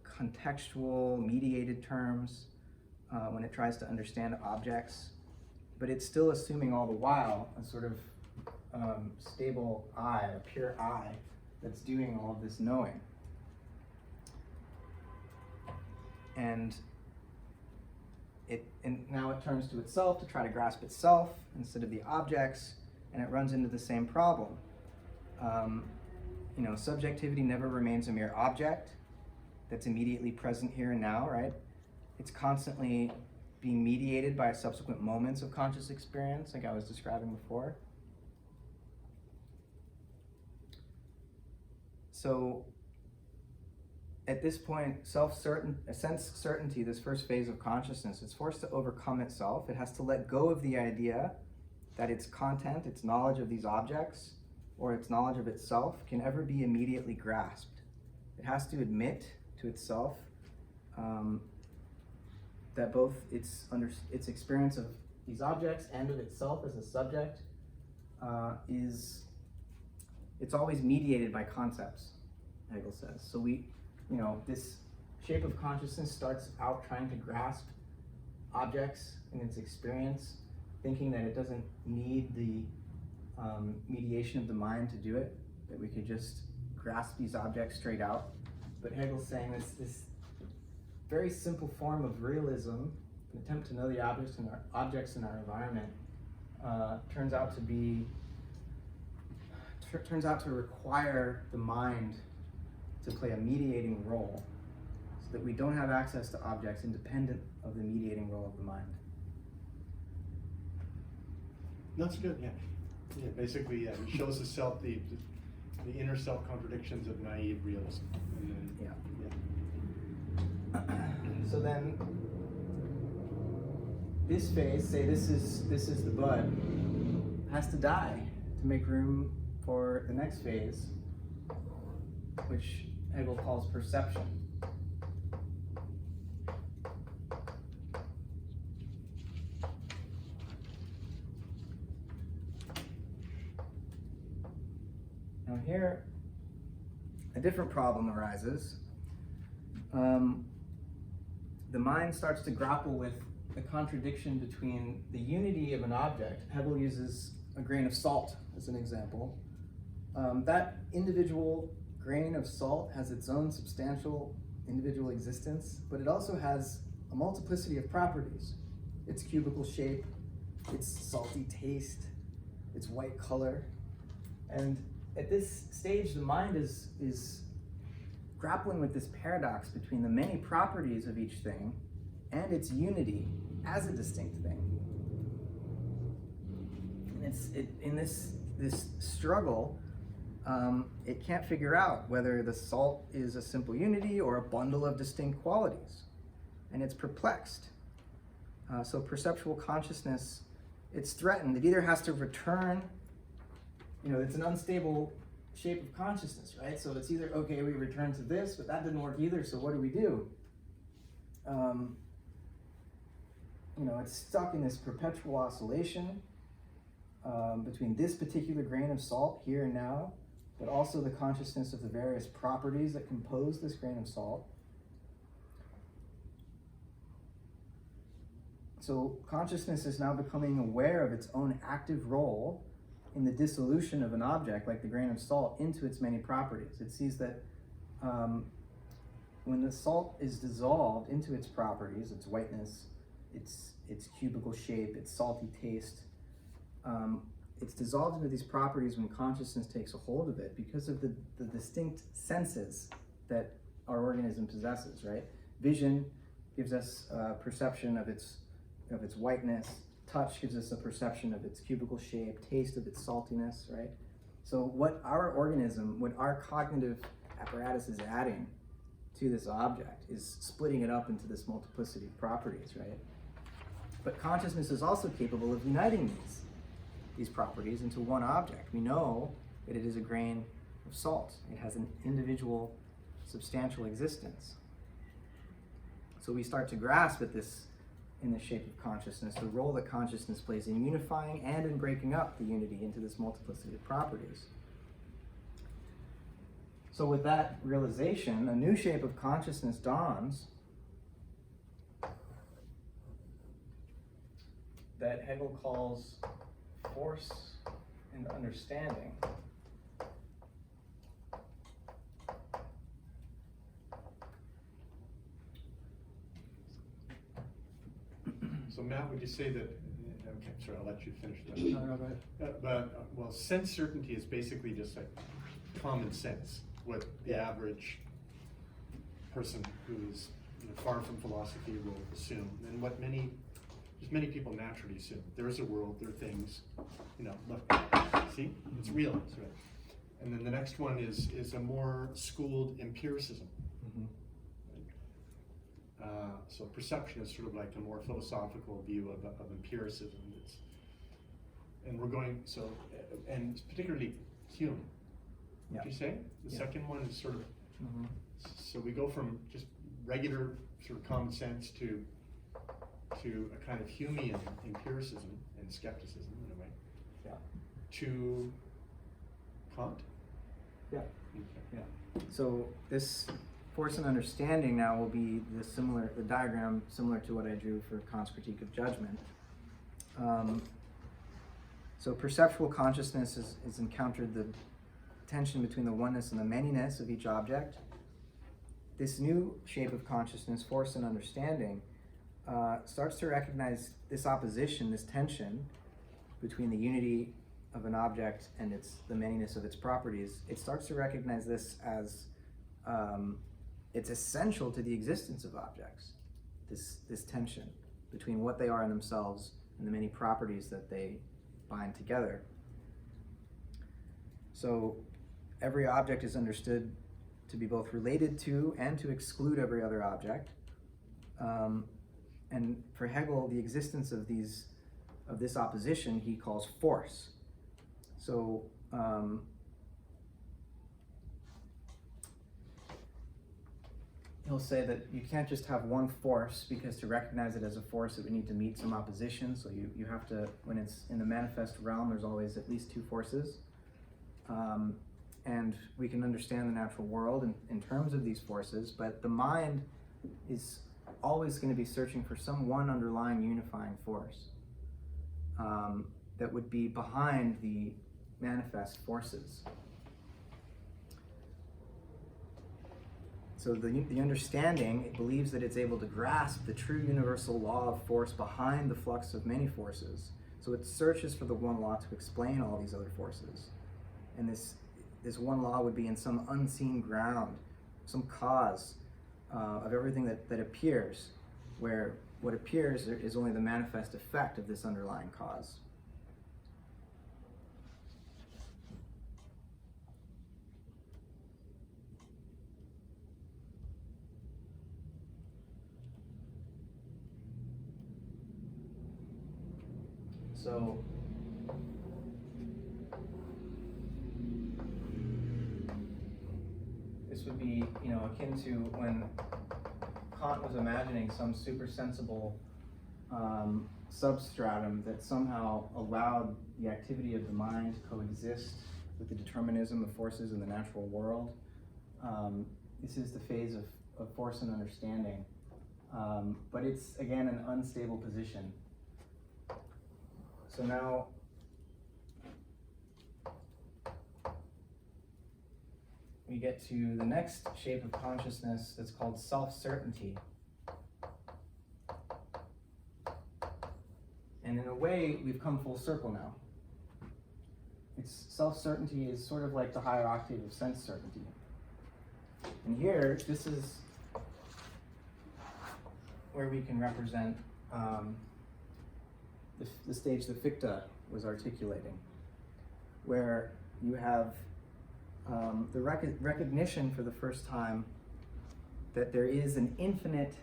contextual, mediated terms when it tries to understand objects, but it's still assuming all the while a sort of stable I, a pure I, that's doing all of this knowing. And now it turns to itself to try to grasp itself instead of the objects, and it runs into the same problem. Subjectivity never remains a mere object that's immediately present here and now, right? It's constantly being mediated by subsequent moments of conscious experience, like I was describing before. So at this point, sense certainty, this first phase of consciousness, it's forced to overcome itself. It has to let go of the idea that its content, its knowledge of these objects, or its knowledge of itself can ever be immediately grasped. It has to admit to itself that both its experience of these objects and of itself as a subject it's always mediated by concepts, Hegel says. So this shape of consciousness starts out trying to grasp objects in its experience, thinking that it doesn't need the mediation of the mind to do it, that we could just grasp these objects straight out. But Hegel's saying this very simple form of realism, an attempt to know the objects in our environment, turns out to require the mind to play a mediating role, so that we don't have access to objects independent of the mediating role of the mind. That's good, yeah. Yeah, basically, yeah, he shows the self, the inner self contradictions of naive realism. And then, Yeah. Yeah. So then, this phase, say this is the bud, has to die to make room for the next phase, which Hegel calls perception. Now here, a different problem arises. The mind starts to grapple with the contradiction between the unity of an object. Hegel uses a grain of salt as an example. That individual grain of salt has its own substantial individual existence, but it also has a multiplicity of properties. Its cubical shape, its salty taste, its white color. And at this stage, the mind is grappling with this paradox between the many properties of each thing and its unity as a distinct thing. And in this struggle, it can't figure out whether the salt is a simple unity or a bundle of distinct qualities. And it's perplexed. So perceptual consciousness, it's threatened. It either has to return, it's an unstable shape of consciousness, right? So it's either, okay, we return to this, but that didn't work either, so what do we do? It's stuck in this perpetual oscillation between this particular grain of salt here and now, but also the consciousness of the various properties that compose this grain of salt. So consciousness is now becoming aware of its own active role in the dissolution of an object like the grain of salt into its many properties. It sees that when the salt is dissolved into its properties, its whiteness, its cubical shape, its salty taste, it's dissolved into these properties when consciousness takes a hold of it because of the distinct senses that our organism possesses, right? Vision gives us a perception of its whiteness. Touch gives us a perception of its cubical shape, taste of its saltiness, right? So what our organism, what our cognitive apparatus is adding to this object is splitting it up into this multiplicity of properties, right? But consciousness is also capable of uniting these properties into one object. We know that it is a grain of salt. It has an individual, substantial existence. So we start to grasp at this in the shape of consciousness, the role that consciousness plays in unifying and in breaking up the unity into this multiplicity of properties. So with that realization, a new shape of consciousness dawns that Hegel calls force and understanding. So Matt, would you say that, okay, sorry, I'll let you finish that. No, go ahead. Well, sense certainty is basically just like common sense, what the average person who is far from philosophy will assume, and what many people naturally assume. There is a world, there are things, look, see, it's real, it's real. And then the next one is a more schooled empiricism. Mm-hmm. So perception is sort of like a more philosophical view of empiricism. And we're going, and particularly Hume. Yeah. Would you say? The second one is sort of, Mm-hmm. so we go from just regular sort of common sense to a kind of Humean empiricism and skepticism in a way. Yeah. To Kant? Yeah. Okay. Yeah. So this force and understanding now will be the diagram similar to what I drew for Kant's critique of judgment. So perceptual consciousness has encountered the tension between the oneness and the manyness of each object. This new shape of consciousness, force and understanding, starts to recognize this opposition, this tension between the unity of an object and the manyness of its properties. It starts to recognize this as it's essential to the existence of objects, this tension between what they are in themselves and the many properties that they bind together. So every object is understood to be both related to and to exclude every other object. And for Hegel, the existence of this opposition he calls force. So he'll say that you can't just have one force, because to recognize it as a force it would need to meet some opposition. So you have to, when it's in the manifest realm, there's always at least two forces. And we can understand the natural world in terms of these forces, but the mind is always going to be searching for some one underlying unifying force that would be behind the manifest forces. So the understanding, it believes that it's able to grasp the true universal law of force behind the flux of many forces. So it searches for the one law to explain all these other forces. And this one law would be in some unseen ground, some cause of everything that appears, where what appears is only the manifest effect of this underlying cause. So this would be, akin to when Kant was imagining some supersensible substratum that somehow allowed the activity of the mind to coexist with the determinism of forces in the natural world. This is the phase of force and understanding, but it's again an unstable position. So now, we get to the next shape of consciousness that's called self-certainty. And in a way, we've come full circle now. It's self-certainty is sort of like the higher octave of sense certainty. And here, this is where we can represent the stage that Fichte was articulating, where you have the recognition for the first time that there is an infinite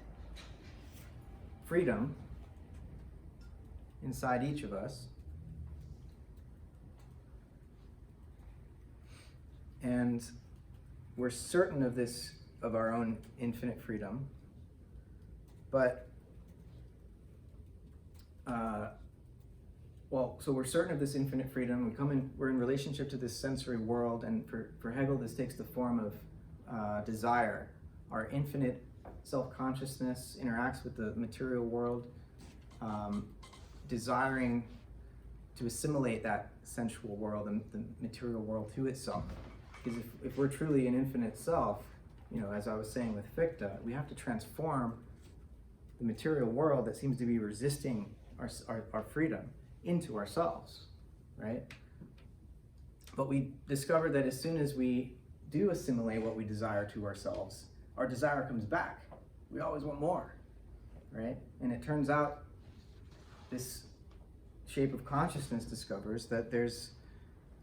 freedom inside each of us, and we're certain of this, of our own infinite freedom, but so we're certain of this infinite freedom. We're in relationship to this sensory world, and for Hegel, this takes the form of desire. Our infinite self-consciousness interacts with the material world, desiring to assimilate that sensual world and the material world to itself. Because if we're truly an infinite self, as I was saying with Fichte, we have to transform the material world that seems to be resisting our freedom into ourselves, right? But we discovered that as soon as we do assimilate what we desire to ourselves, our desire comes back. We always want more, right? And it turns out this shape of consciousness discovers that there's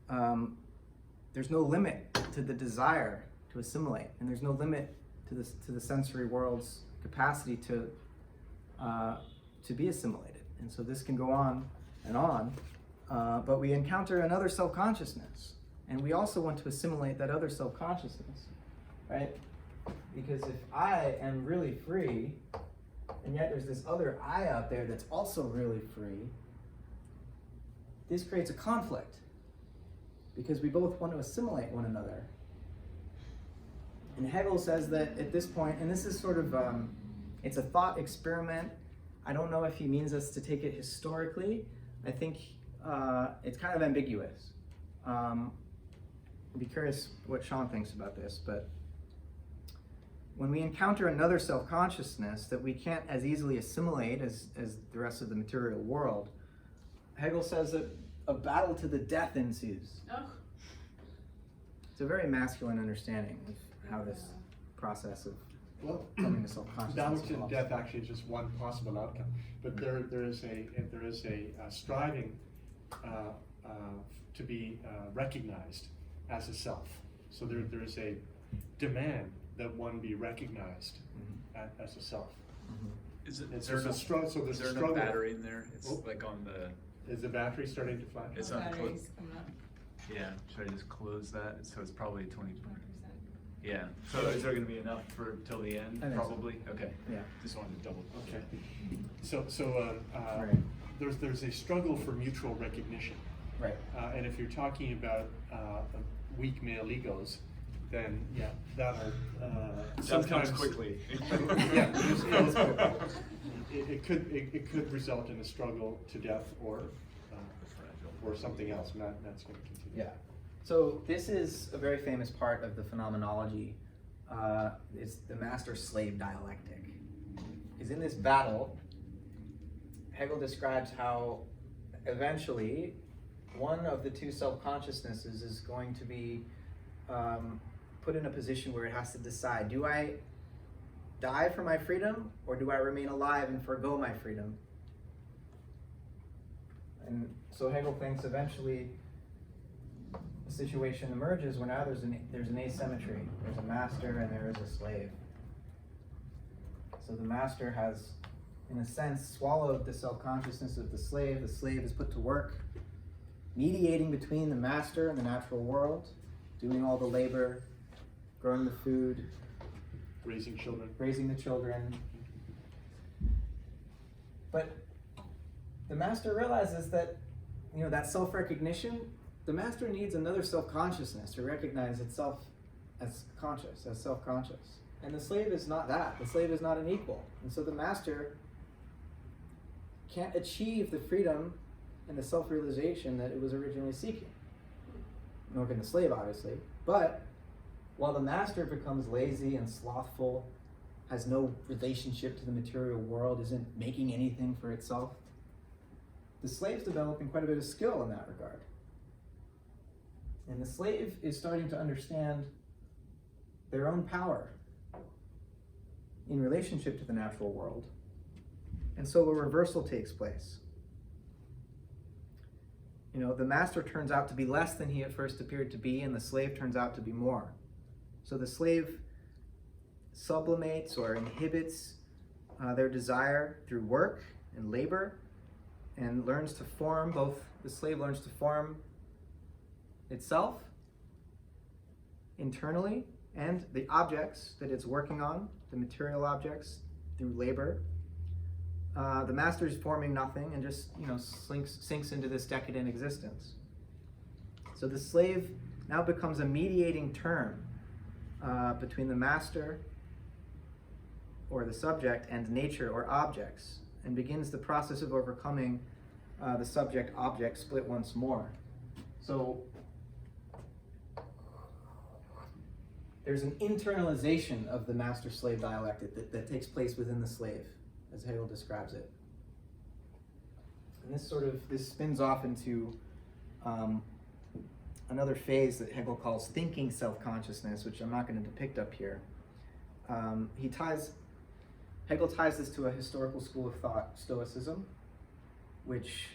no limit to the desire to assimilate, and there's no limit to the sensory world's capacity to be assimilated. And so this can go on and on, but we encounter another self-consciousness, and we also want to assimilate that other self-consciousness, right? Because if I am really free, and yet there's this other I out there that's also really free, this creates a conflict, because we both want to assimilate one another. And Hegel says that at this point, and this is sort of, it's a thought experiment. I don't know if he means us to take it historically. I think it's kind of ambiguous. I'd be curious what Sean thinks about this, but when we encounter another self-consciousness that we can't as easily assimilate as the rest of the material world, Hegel says that a battle to the death ensues. Oh. It's a very masculine understanding of how this process of coming to self-consciousness Battle to evolves. death actually is just one possible outcome, but there is a striving to be recognized as a self. So there is a demand that one be recognized as a self. Is It's there a struggle. So there's a no struggle. battery in there? It's Oh. like on the. Is the battery starting to flash? It's The on batteries coming up. Yeah. Should I just close that? So it's probably 20. 100%. Yeah. So is there going to be enough for till the end? I think so. Probably. Okay. Yeah. Just wanted to double. Okay. So Right. there's a struggle for mutual recognition. Right. And if you're talking about weak male egos, then yeah, that'll That sometimes comes quickly. Yeah, it could result in a struggle to death or something else. Matt's going to continue. Yeah. So this is a very famous part of the phenomenology. It's the Master-Slave Dialectic. Because in this battle, Hegel describes how eventually one of the two self-consciousnesses is going to be put in a position where it has to decide, do I die for my freedom, or do I remain alive and forgo my freedom? And so Hegel thinks eventually a situation emerges where now there's an asymmetry. There's a master and there is a slave. So the master has, in a sense, swallowed the self-consciousness of the slave. The slave is put to work, mediating between the master and the natural world, doing all the labor, growing the food, Raising children. raising the children. But the master realizes that, that self-recognition, the master needs another self-consciousness to recognize itself as conscious, as self-conscious. And the slave is not that. The slave is not an equal. And so the master can't achieve the freedom and the self-realization that it was originally seeking. Nor can the slave, obviously. But while the master becomes lazy and slothful, has no relationship to the material world, isn't making anything for itself, the slave's developing quite a bit of skill in that regard. And the slave is starting to understand their own power in relationship to the natural world. And so a reversal takes place. The master turns out to be less than he at first appeared to be, and the slave turns out to be more. So the slave sublimates or inhibits their desire through work and labor, and learns to form, the slave learns to form itself internally, and the objects that it's working on, the material objects, through labor. The master is forming nothing and just, sinks into this decadent existence. So the slave now becomes a mediating term between the master or the subject and nature or objects, and begins the process of overcoming the subject-object split once more. So there's an internalization of the master-slave dialectic that takes place within the slave, as Hegel describes it. And this spins off into another phase that Hegel calls thinking self-consciousness, which I'm not going to depict up here. Hegel ties this to a historical school of thought, Stoicism, which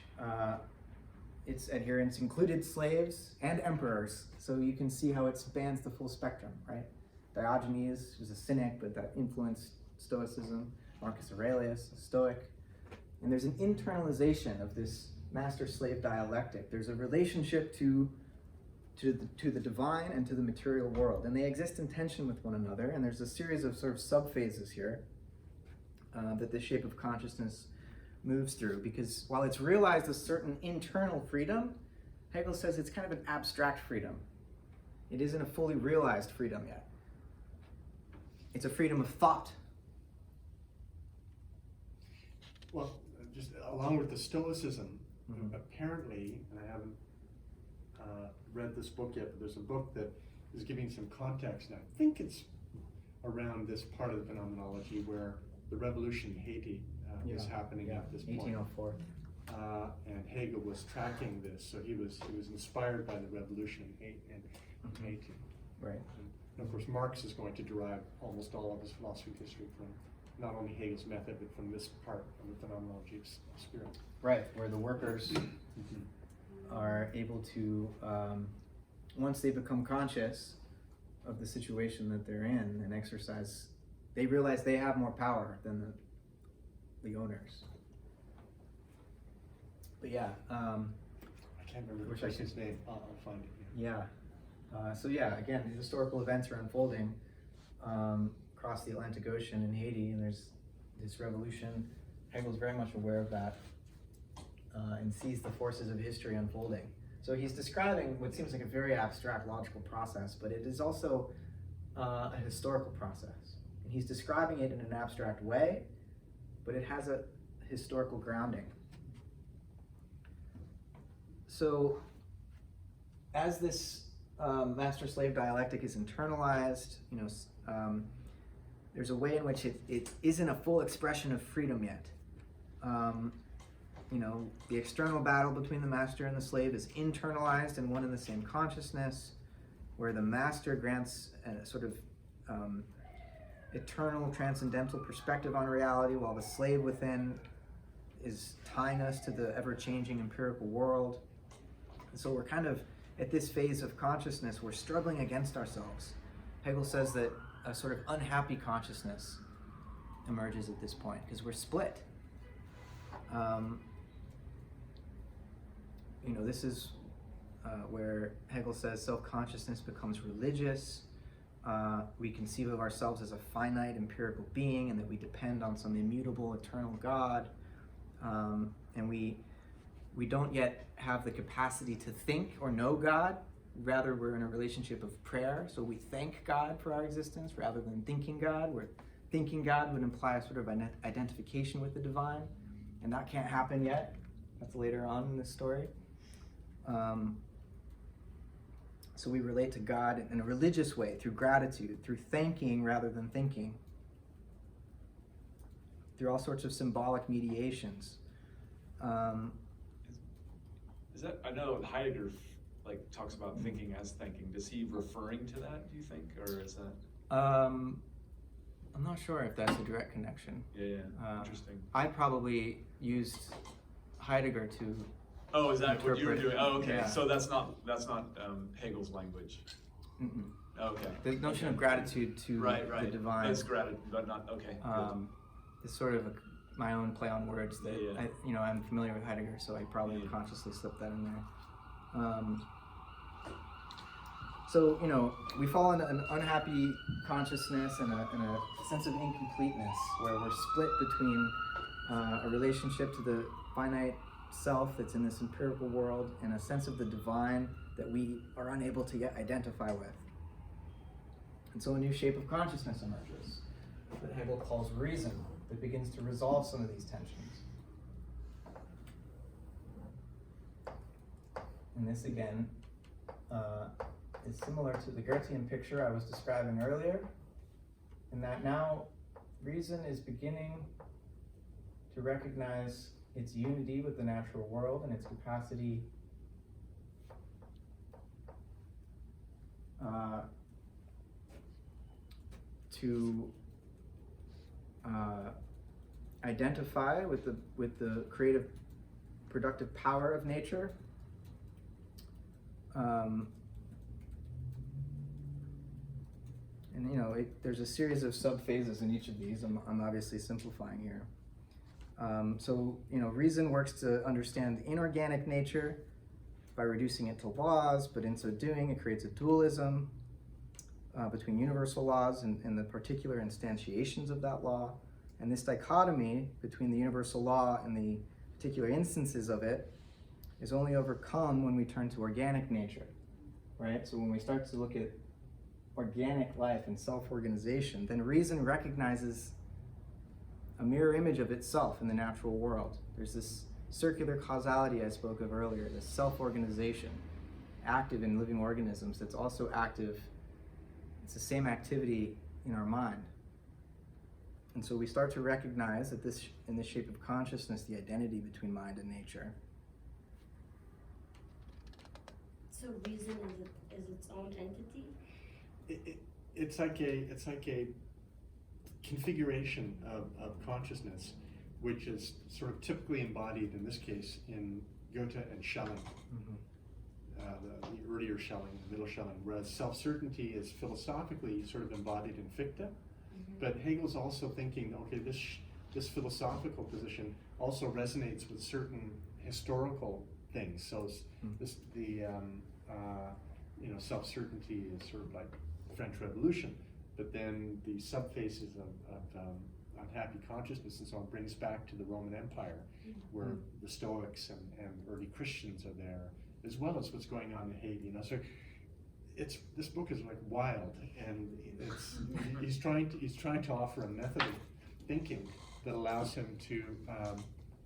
its adherents included slaves and emperors. So you can see how it spans the full spectrum, right? Diogenes was a cynic, but that influenced Stoicism. Marcus Aurelius, a Stoic. And there's an internalization of this master-slave dialectic. There's a relationship to the divine and to the material world, and they exist in tension with one another, and there's a series of sort of sub-phases here that the shape of consciousness moves through, because while it's realized a certain internal freedom, Hegel says it's kind of an abstract freedom. It isn't a fully realized freedom yet. It's a freedom of thought. Well, just along with the Stoicism, apparently, and I haven't read this book yet, but there's a book that is giving some context, and I think it's around this part of the phenomenology where the revolution in Haiti is happening at this point. 1804. And Hegel was tracking this, so he was inspired by the revolution in Haiti. Right. And of course, Marx is going to derive almost all of his philosophy of history from not only Hegel's method, but from this part of the Phenomenology of Spirit. Right, where the workers are able to, once they become conscious of the situation that they're in and exercise, they realize they have more power than the owners. But yeah. I can't remember the person's name. I'll find it. Yeah. Again, these historical events are unfolding across the Atlantic Ocean in Haiti, and there's this revolution. Hegel's very much aware of that and sees the forces of history unfolding. So he's describing what seems like a very abstract logical process, but it is also a historical process. And he's describing it in an abstract way, but it has a historical grounding. So as this master-slave dialectic is internalized, there's a way in which it isn't a full expression of freedom yet. The external battle between the master and the slave is internalized in one and the same consciousness, where the master grants a sort of eternal, transcendental perspective on reality, while the slave within is tying us to the ever-changing empirical world. And so we're kind of, at this phase of consciousness, we're struggling against ourselves. Hegel says that a sort of unhappy consciousness emerges at this point, because we're split. This is where Hegel says self-consciousness becomes religious. We conceive of ourselves as a finite empirical being, and that we depend on some immutable, eternal God. And we don't yet have the capacity to think or know God. Rather, we're in a relationship of prayer, so we thank God for our existence rather than thinking God, where thinking God would imply a sort of identification with the divine, and that can't happen yet. That's later on in this story. So we relate to God in a religious way, through gratitude, through thanking rather than thinking, through all sorts of symbolic mediations. Is that, I know Heidegger like talks about thinking as thinking. Is he referring to that, do you think, or is that? I'm not sure if that's a direct connection. Yeah, interesting. I probably used Heidegger to. Oh, is that what you were doing? Oh, okay. Yeah. So that's not Hegel's language. Mm-mm. Okay. The notion of gratitude to Right. the divine. That's gratitude, but not okay. Is sort of my own play on words that Yeah. I'm familiar with Heidegger, so I probably unconsciously slipped that in there. So we fall into an unhappy consciousness and a sense of incompleteness, where we're split between a relationship to the finite self that's in this empirical world and a sense of the divine that we are unable to yet identify with. And so a new shape of consciousness emerges that Hegel calls reason, that begins to resolve some of these tensions. And this again is similar to the Goethean picture I was describing earlier, in that now reason is beginning to recognize its unity with the natural world and its capacity to identify with the creative, productive power of nature. And there's a series of sub-phases in each of these. I'm obviously simplifying here. So reason works to understand the inorganic nature by reducing it to laws, but in so doing, it creates a dualism between universal laws and the particular instantiations of that law. And this dichotomy between the universal law and the particular instances of it is only overcome when we turn to organic nature, right? So when we start to look at organic life and self-organization, then reason recognizes a mirror image of itself in the natural world. There's this circular causality I spoke of earlier, this self-organization, active in living organisms, that's also active. It's the same activity in our mind. And so we start to recognize that in this shape of consciousness, the identity between mind and nature. So reason is its own entity? It's like a configuration of consciousness, which is sort of typically embodied in this case in Goethe and Schelling, the earlier Schelling, the middle Schelling, whereas self-certainty is philosophically sort of embodied in Fichte. But Hegel's also thinking, okay, this philosophical position also resonates with certain historical things. So self-certainty is sort of like French Revolution, but then the subphases of unhappy consciousness and so on brings back to the Roman Empire, where the Stoics and early Christians are there, as well as what's going on in Haiti. So this book is like wild, and he's trying to offer a method of thinking that allows him to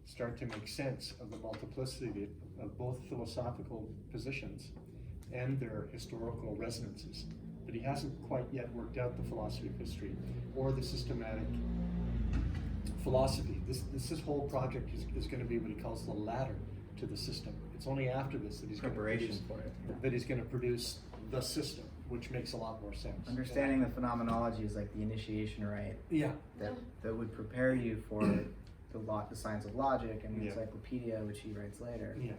start to make sense of the multiplicity of both philosophical positions and their historical resonances. But he hasn't quite yet worked out the philosophy of history or the systematic philosophy. This whole project is going to be what he calls the ladder to the system. It's only after this that he's going to produce the system, which makes a lot more sense. Understanding the phenomenology is like the initiation rite. Yeah. That would prepare you for the science of logic and the encyclopedia, which he writes later. Yeah.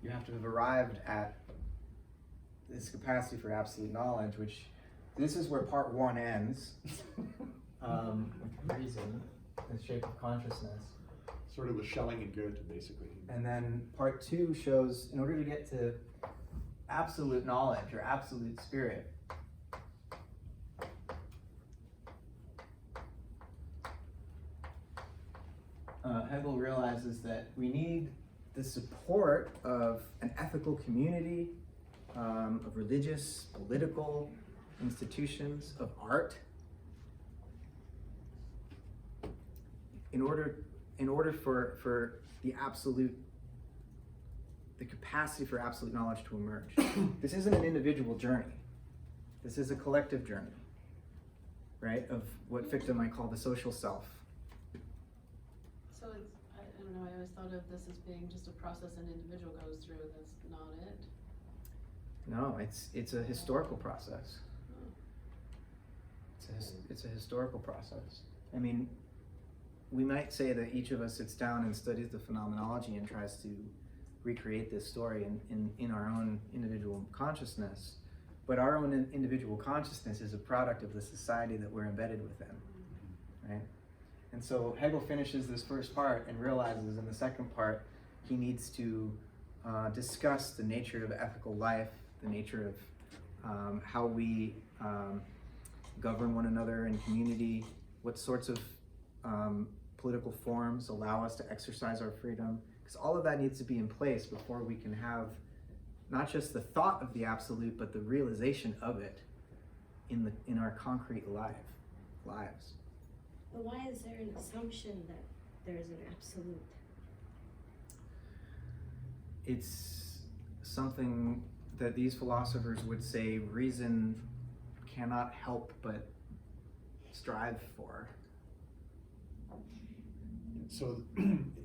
You have to have arrived at this capacity for absolute knowledge, which this is where part one ends. With reason, the shape of consciousness. Sort of with Schelling and Goethe, basically. And then part two shows, in order to get to absolute knowledge or absolute spirit, Hegel realizes that we need the support of an ethical community, of religious, political institutions, of art, in order for the absolute the capacity for absolute knowledge to emerge. This isn't an individual journey. This is a collective journey, right? Of what Fichte might call the social self. So it's, I don't know, I always thought of this as being just a process an individual goes through, that's not it. No, it's a historical process. It's a historical process. I mean, we might say that each of us sits down and studies the phenomenology and tries to recreate this story in our own individual consciousness, but our own individual consciousness is a product of the society that we're embedded within, right? And so Hegel finishes this first part and realizes in the second part he needs to discuss the nature of ethical life, the nature of how we govern one another in community, what sorts of political forms allow us to exercise our freedom, because all of that needs to be in place before we can have not just the thought of the absolute, but the realization of it in our concrete lives. But why is there an assumption that there's an absolute? It's something that these philosophers would say reason cannot help but strive for. So,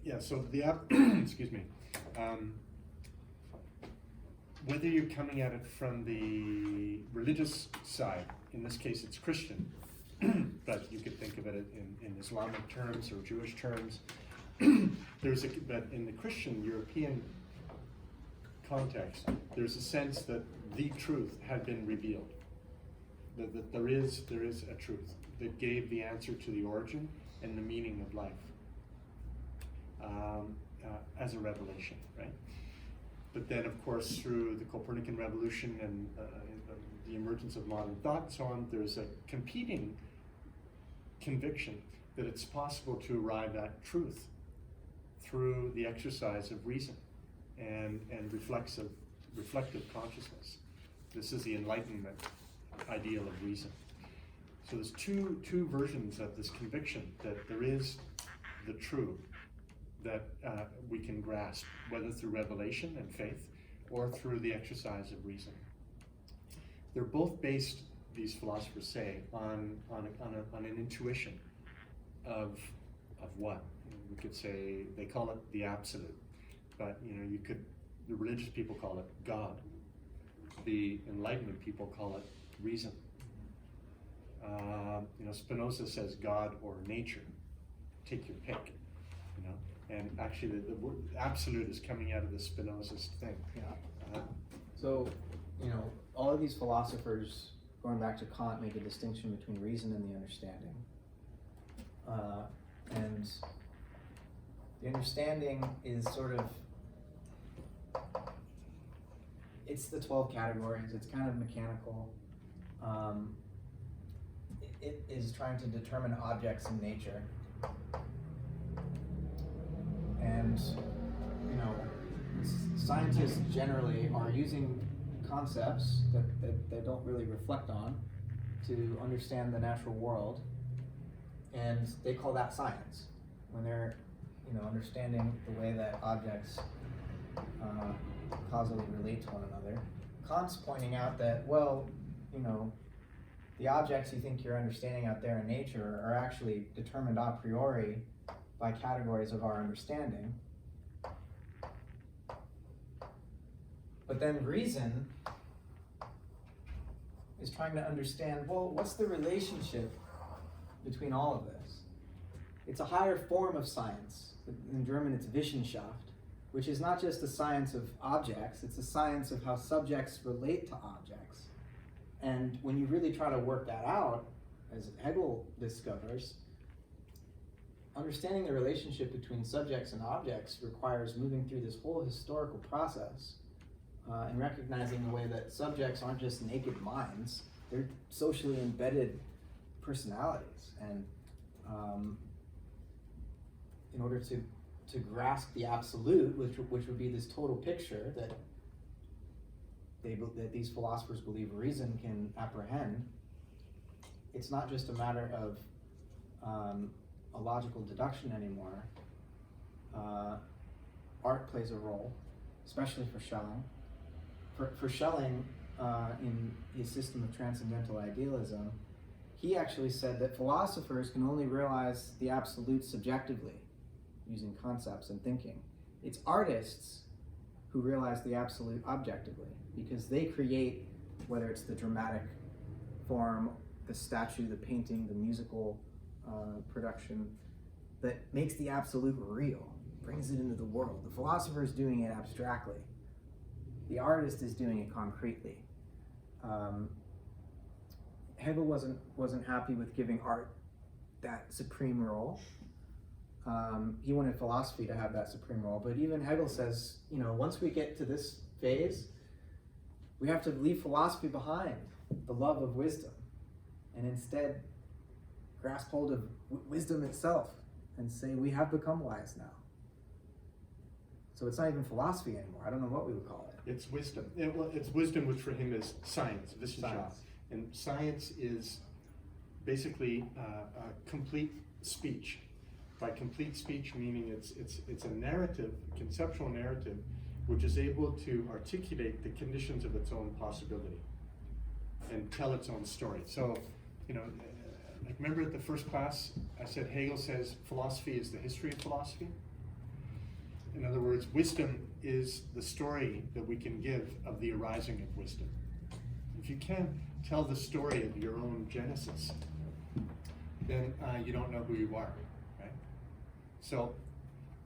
yeah, so the, excuse me, whether you're coming at it from the religious side, in this case it's Christian, but you could think of it in Islamic terms or Jewish terms, but in the Christian European context, there's a sense that the truth had been revealed, that there is a truth that gave the answer to the origin and the meaning of life. As a revelation, right? But then, of course, through the Copernican revolution and the emergence of modern thought and so on, there's a competing conviction that it's possible to arrive at truth through the exercise of reason and reflective consciousness. This is the Enlightenment ideal of reason. So there's two versions of this conviction that there is the true that we can grasp, whether through revelation and faith or through the exercise of reason. They're both based, these philosophers say, on an intuition of what? We could say, they call it the absolute, but the religious people call it God. The Enlightenment people call it reason. Spinoza says God or nature. Take your pick. And actually, the word absolute is coming out of the Spinozist thing. Yeah. So, all of these philosophers, going back to Kant, make a distinction between reason and the understanding. And the understanding is sort of, it's the 12 categories. It's kind of mechanical. It is trying to determine objects in nature. And, scientists generally are using concepts that they don't really reflect on to understand the natural world, and they call that science. When they're, understanding the way that objects causally relate to one another. Kant's pointing out that, the objects you think you're understanding out there in nature are actually determined a priori by categories of our understanding. But then reason is trying to understand, what's the relationship between all of this? It's a higher form of science. In German, it's Wissenschaft, which is not just a science of objects, it's a science of how subjects relate to objects. And when you really try to work that out, as Hegel discovers, understanding the relationship between subjects and objects requires moving through this whole historical process and recognizing the way that subjects aren't just naked minds, they're socially embedded personalities. And in order to grasp the absolute, which would be this total picture that these philosophers believe reason can apprehend, it's not just a matter of a logical deduction anymore. Art plays a role, especially for Schelling. For Schelling, in his system of transcendental idealism, he actually said that philosophers can only realize the absolute subjectively, using concepts and thinking. It's artists who realize the absolute objectively, because they create, whether it's the dramatic form, the statue, the painting, the musical production, that makes the absolute real, brings it into the world. The philosopher is doing it abstractly. The artist is doing it concretely. Hegel wasn't happy with giving art that supreme role. He wanted philosophy to have that supreme role, but even Hegel says, once we get to this phase, we have to leave philosophy behind, the love of wisdom, and instead grasp hold of wisdom itself and say, we have become wise now. So it's not even philosophy anymore. I don't know what we would call it. It's wisdom. It's wisdom, which for him is science, Wissenschaft. And science is basically complete speech. By complete speech, meaning it's a narrative, a conceptual narrative, which is able to articulate the conditions of its own possibility and tell its own story. So, like remember at the first class, I said Hegel says philosophy is the history of philosophy. In other words, wisdom is the story that we can give of the arising of wisdom. If you can't tell the story of your own genesis, then you don't know who you are, right? So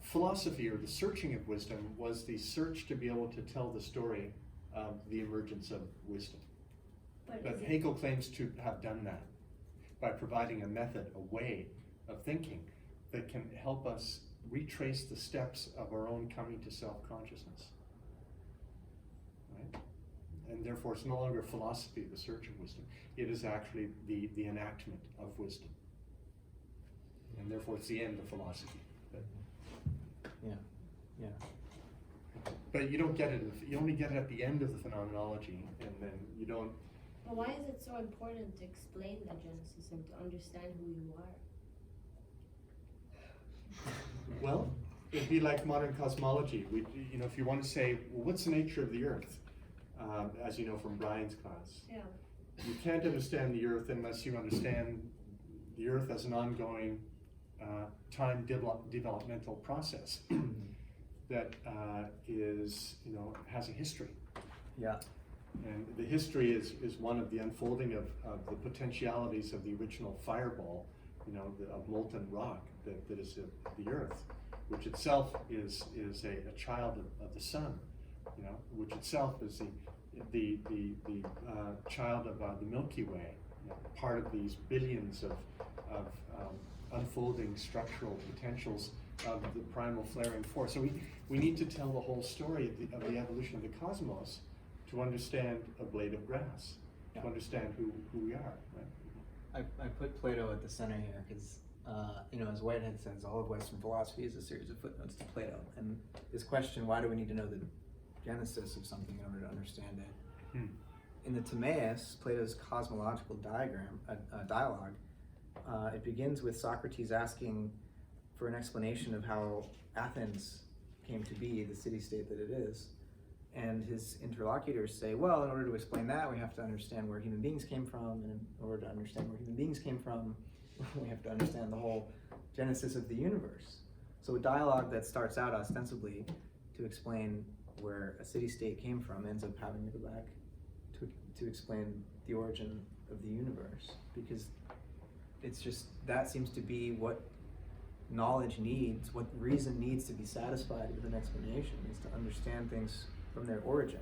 philosophy, or the searching of wisdom, was the search to be able to tell the story of the emergence of wisdom. But Hegel claims to have done that by providing a method, a way of thinking that can help us retrace the steps of our own coming to self-consciousness. Right? And therefore it's no longer philosophy, the search of wisdom. It is actually the enactment of wisdom. And therefore it's the end of philosophy. Yeah. But you don't get it, you only get it at the end of the phenomenology, and then you don't. But why is it so important to explain the genesis and to understand who you are? Well, it'd be like modern cosmology. If you want to say, well, what's the nature of the Earth? As you know from Brian's class. Yeah. You can't understand the Earth unless you understand the Earth as an ongoing time developmental process that has a history. Yeah. And the history is one of the unfolding of the potentialities of the original fireball, of molten rock that is the Earth, which itself is a child of the sun, which itself is the child of the Milky Way, part of these billions of unfolding structural potentials of the primal flaring force. So we need to tell the whole story of the evolution of the cosmos to understand a blade of grass, to understand who we are. Right? I put Plato at the center here because, as Whitehead says, all of Western philosophy is a series of footnotes to Plato. And this question, why do we need to know the genesis of something in order to understand it? In the Timaeus, Plato's cosmological dialogue, it begins with Socrates asking for an explanation of how Athens came to be the city-state that it is. And his interlocutors say, well, in order to explain that, we have to understand where human beings came from. And in order to understand where human beings came from, we have to understand the whole genesis of the universe. So a dialogue that starts out ostensibly to explain where a city-state came from ends up having to go back to explain the origin of the universe. Because it's just, that seems to be what knowledge needs, what reason needs to be satisfied with an explanation, is to understand things from their origin,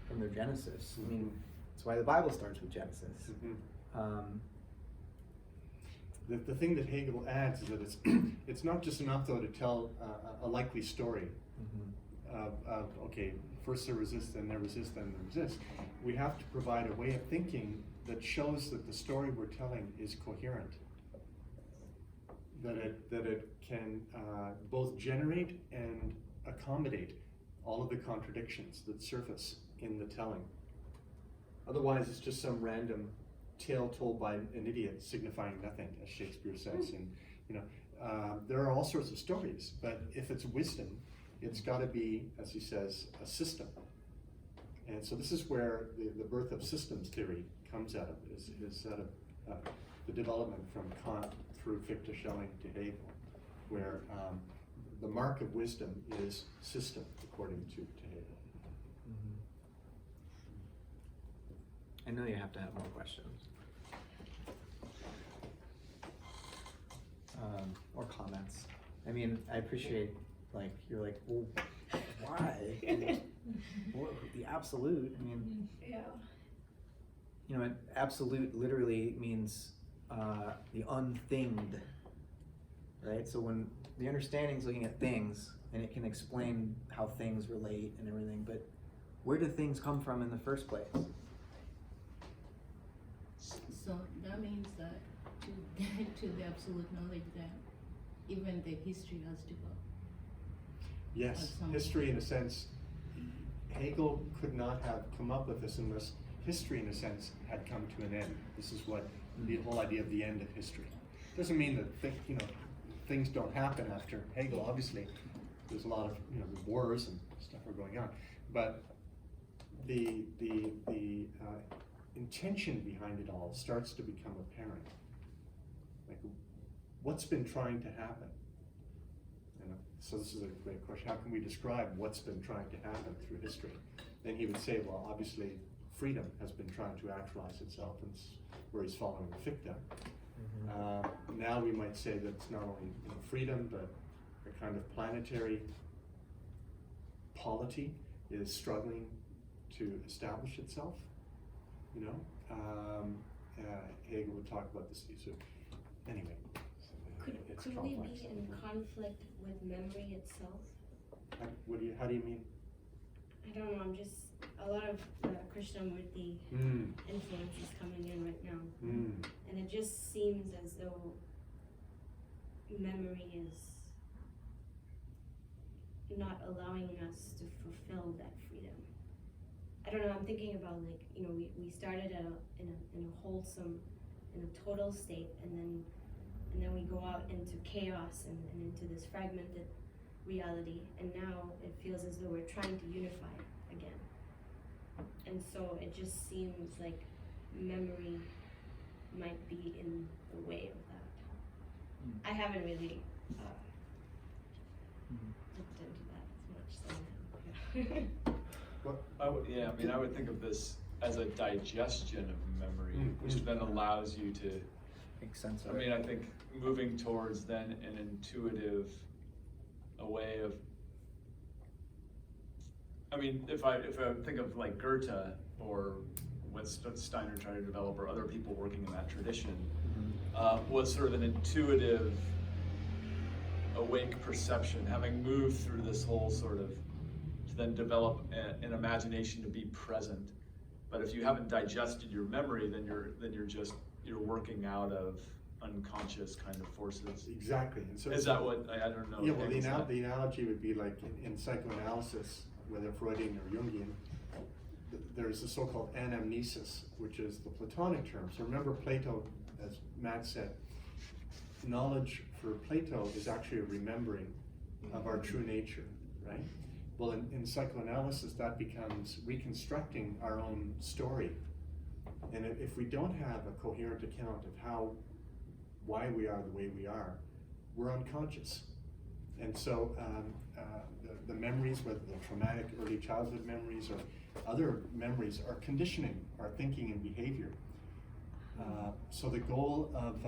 from their genesis. I mean, that's why the Bible starts with Genesis. The thing that Hegel adds is that it's not just enough, though, to tell a likely story of okay, first there was this, then there was this, then there was this. We have to provide a way of thinking that shows that the story we're telling is coherent, that it can both generate and accommodate all of the contradictions that surface in the telling. Otherwise, it's just some random tale told by an idiot signifying nothing, as Shakespeare says. And there are all sorts of stories, but if it's wisdom, It's got to be, as he says, a system. And so this is where the birth of systems theory comes out of, is out of the development from Kant through Fichte, Schelling to Hegel, where the mark of wisdom is system, according to Hegel. I know you have to have more questions. Or comments. I mean, I appreciate, like, you're like, well, why? What, the absolute, I mean, Yeah. you know, absolute literally means the unthinged, right? So when the understanding is looking at things, and it can explain how things relate and everything, but where do things come from in the first place? So that means that to get to the absolute knowledge, that even the history has to go. Yes, history in a sense, Hegel could not have come up with this unless history in a sense had come to an end. This is what the whole idea of the end of history. Doesn't mean that things don't happen after Hegel. Obviously, there's a lot of the wars and stuff are going on, but the intention behind it all starts to become apparent. Like, what's been trying to happen? So this is a great question. How can we describe what's been trying to happen through history? Then he would say, well, obviously, freedom has been trying to actualize itself, and where he's following Fichte. Now we might say that it's not only freedom, but a kind of planetary polity is struggling to establish itself. Hegel would talk about this. So anyway, Could we be in conflict with memory itself? How do you mean? I don't know, I'm just, a lot of Krishnamurti influence is coming in right now. And it just seems as though memory is not allowing us to fulfill that freedom. I don't know, I'm thinking about we started in a wholesome, in a total state, and then we go out into chaos and into this fragmented reality, and now it feels as though we're trying to unify again. And so it just seems like memory might be in the way of that. I haven't really looked into that as much, so I would think of this as a digestion of memory, which then allows you to Make sense of it. I think moving towards then an intuitive, a way of, if I think of like Goethe or what Steiner tried to develop, or other people working in that tradition, was sort of an intuitive, awake perception, having moved through this whole sort of, to then develop an imagination to be present. But if you haven't digested your memory, then you're working out of unconscious kind of forces. Exactly. And so is that what, I don't know. Yeah, well, the analogy would be like in psychoanalysis, whether Freudian or Jungian, there's the so-called anamnesis, which is the Platonic term. So remember Plato, as Matt said, knowledge for Plato is actually a remembering of our true nature, right? Well, in psychoanalysis, that becomes reconstructing our own story. And if we don't have a coherent account of why we are the way we are, we're unconscious. And so the memories, whether they're traumatic early childhood memories or other memories, are conditioning our thinking and behavior. So the goal of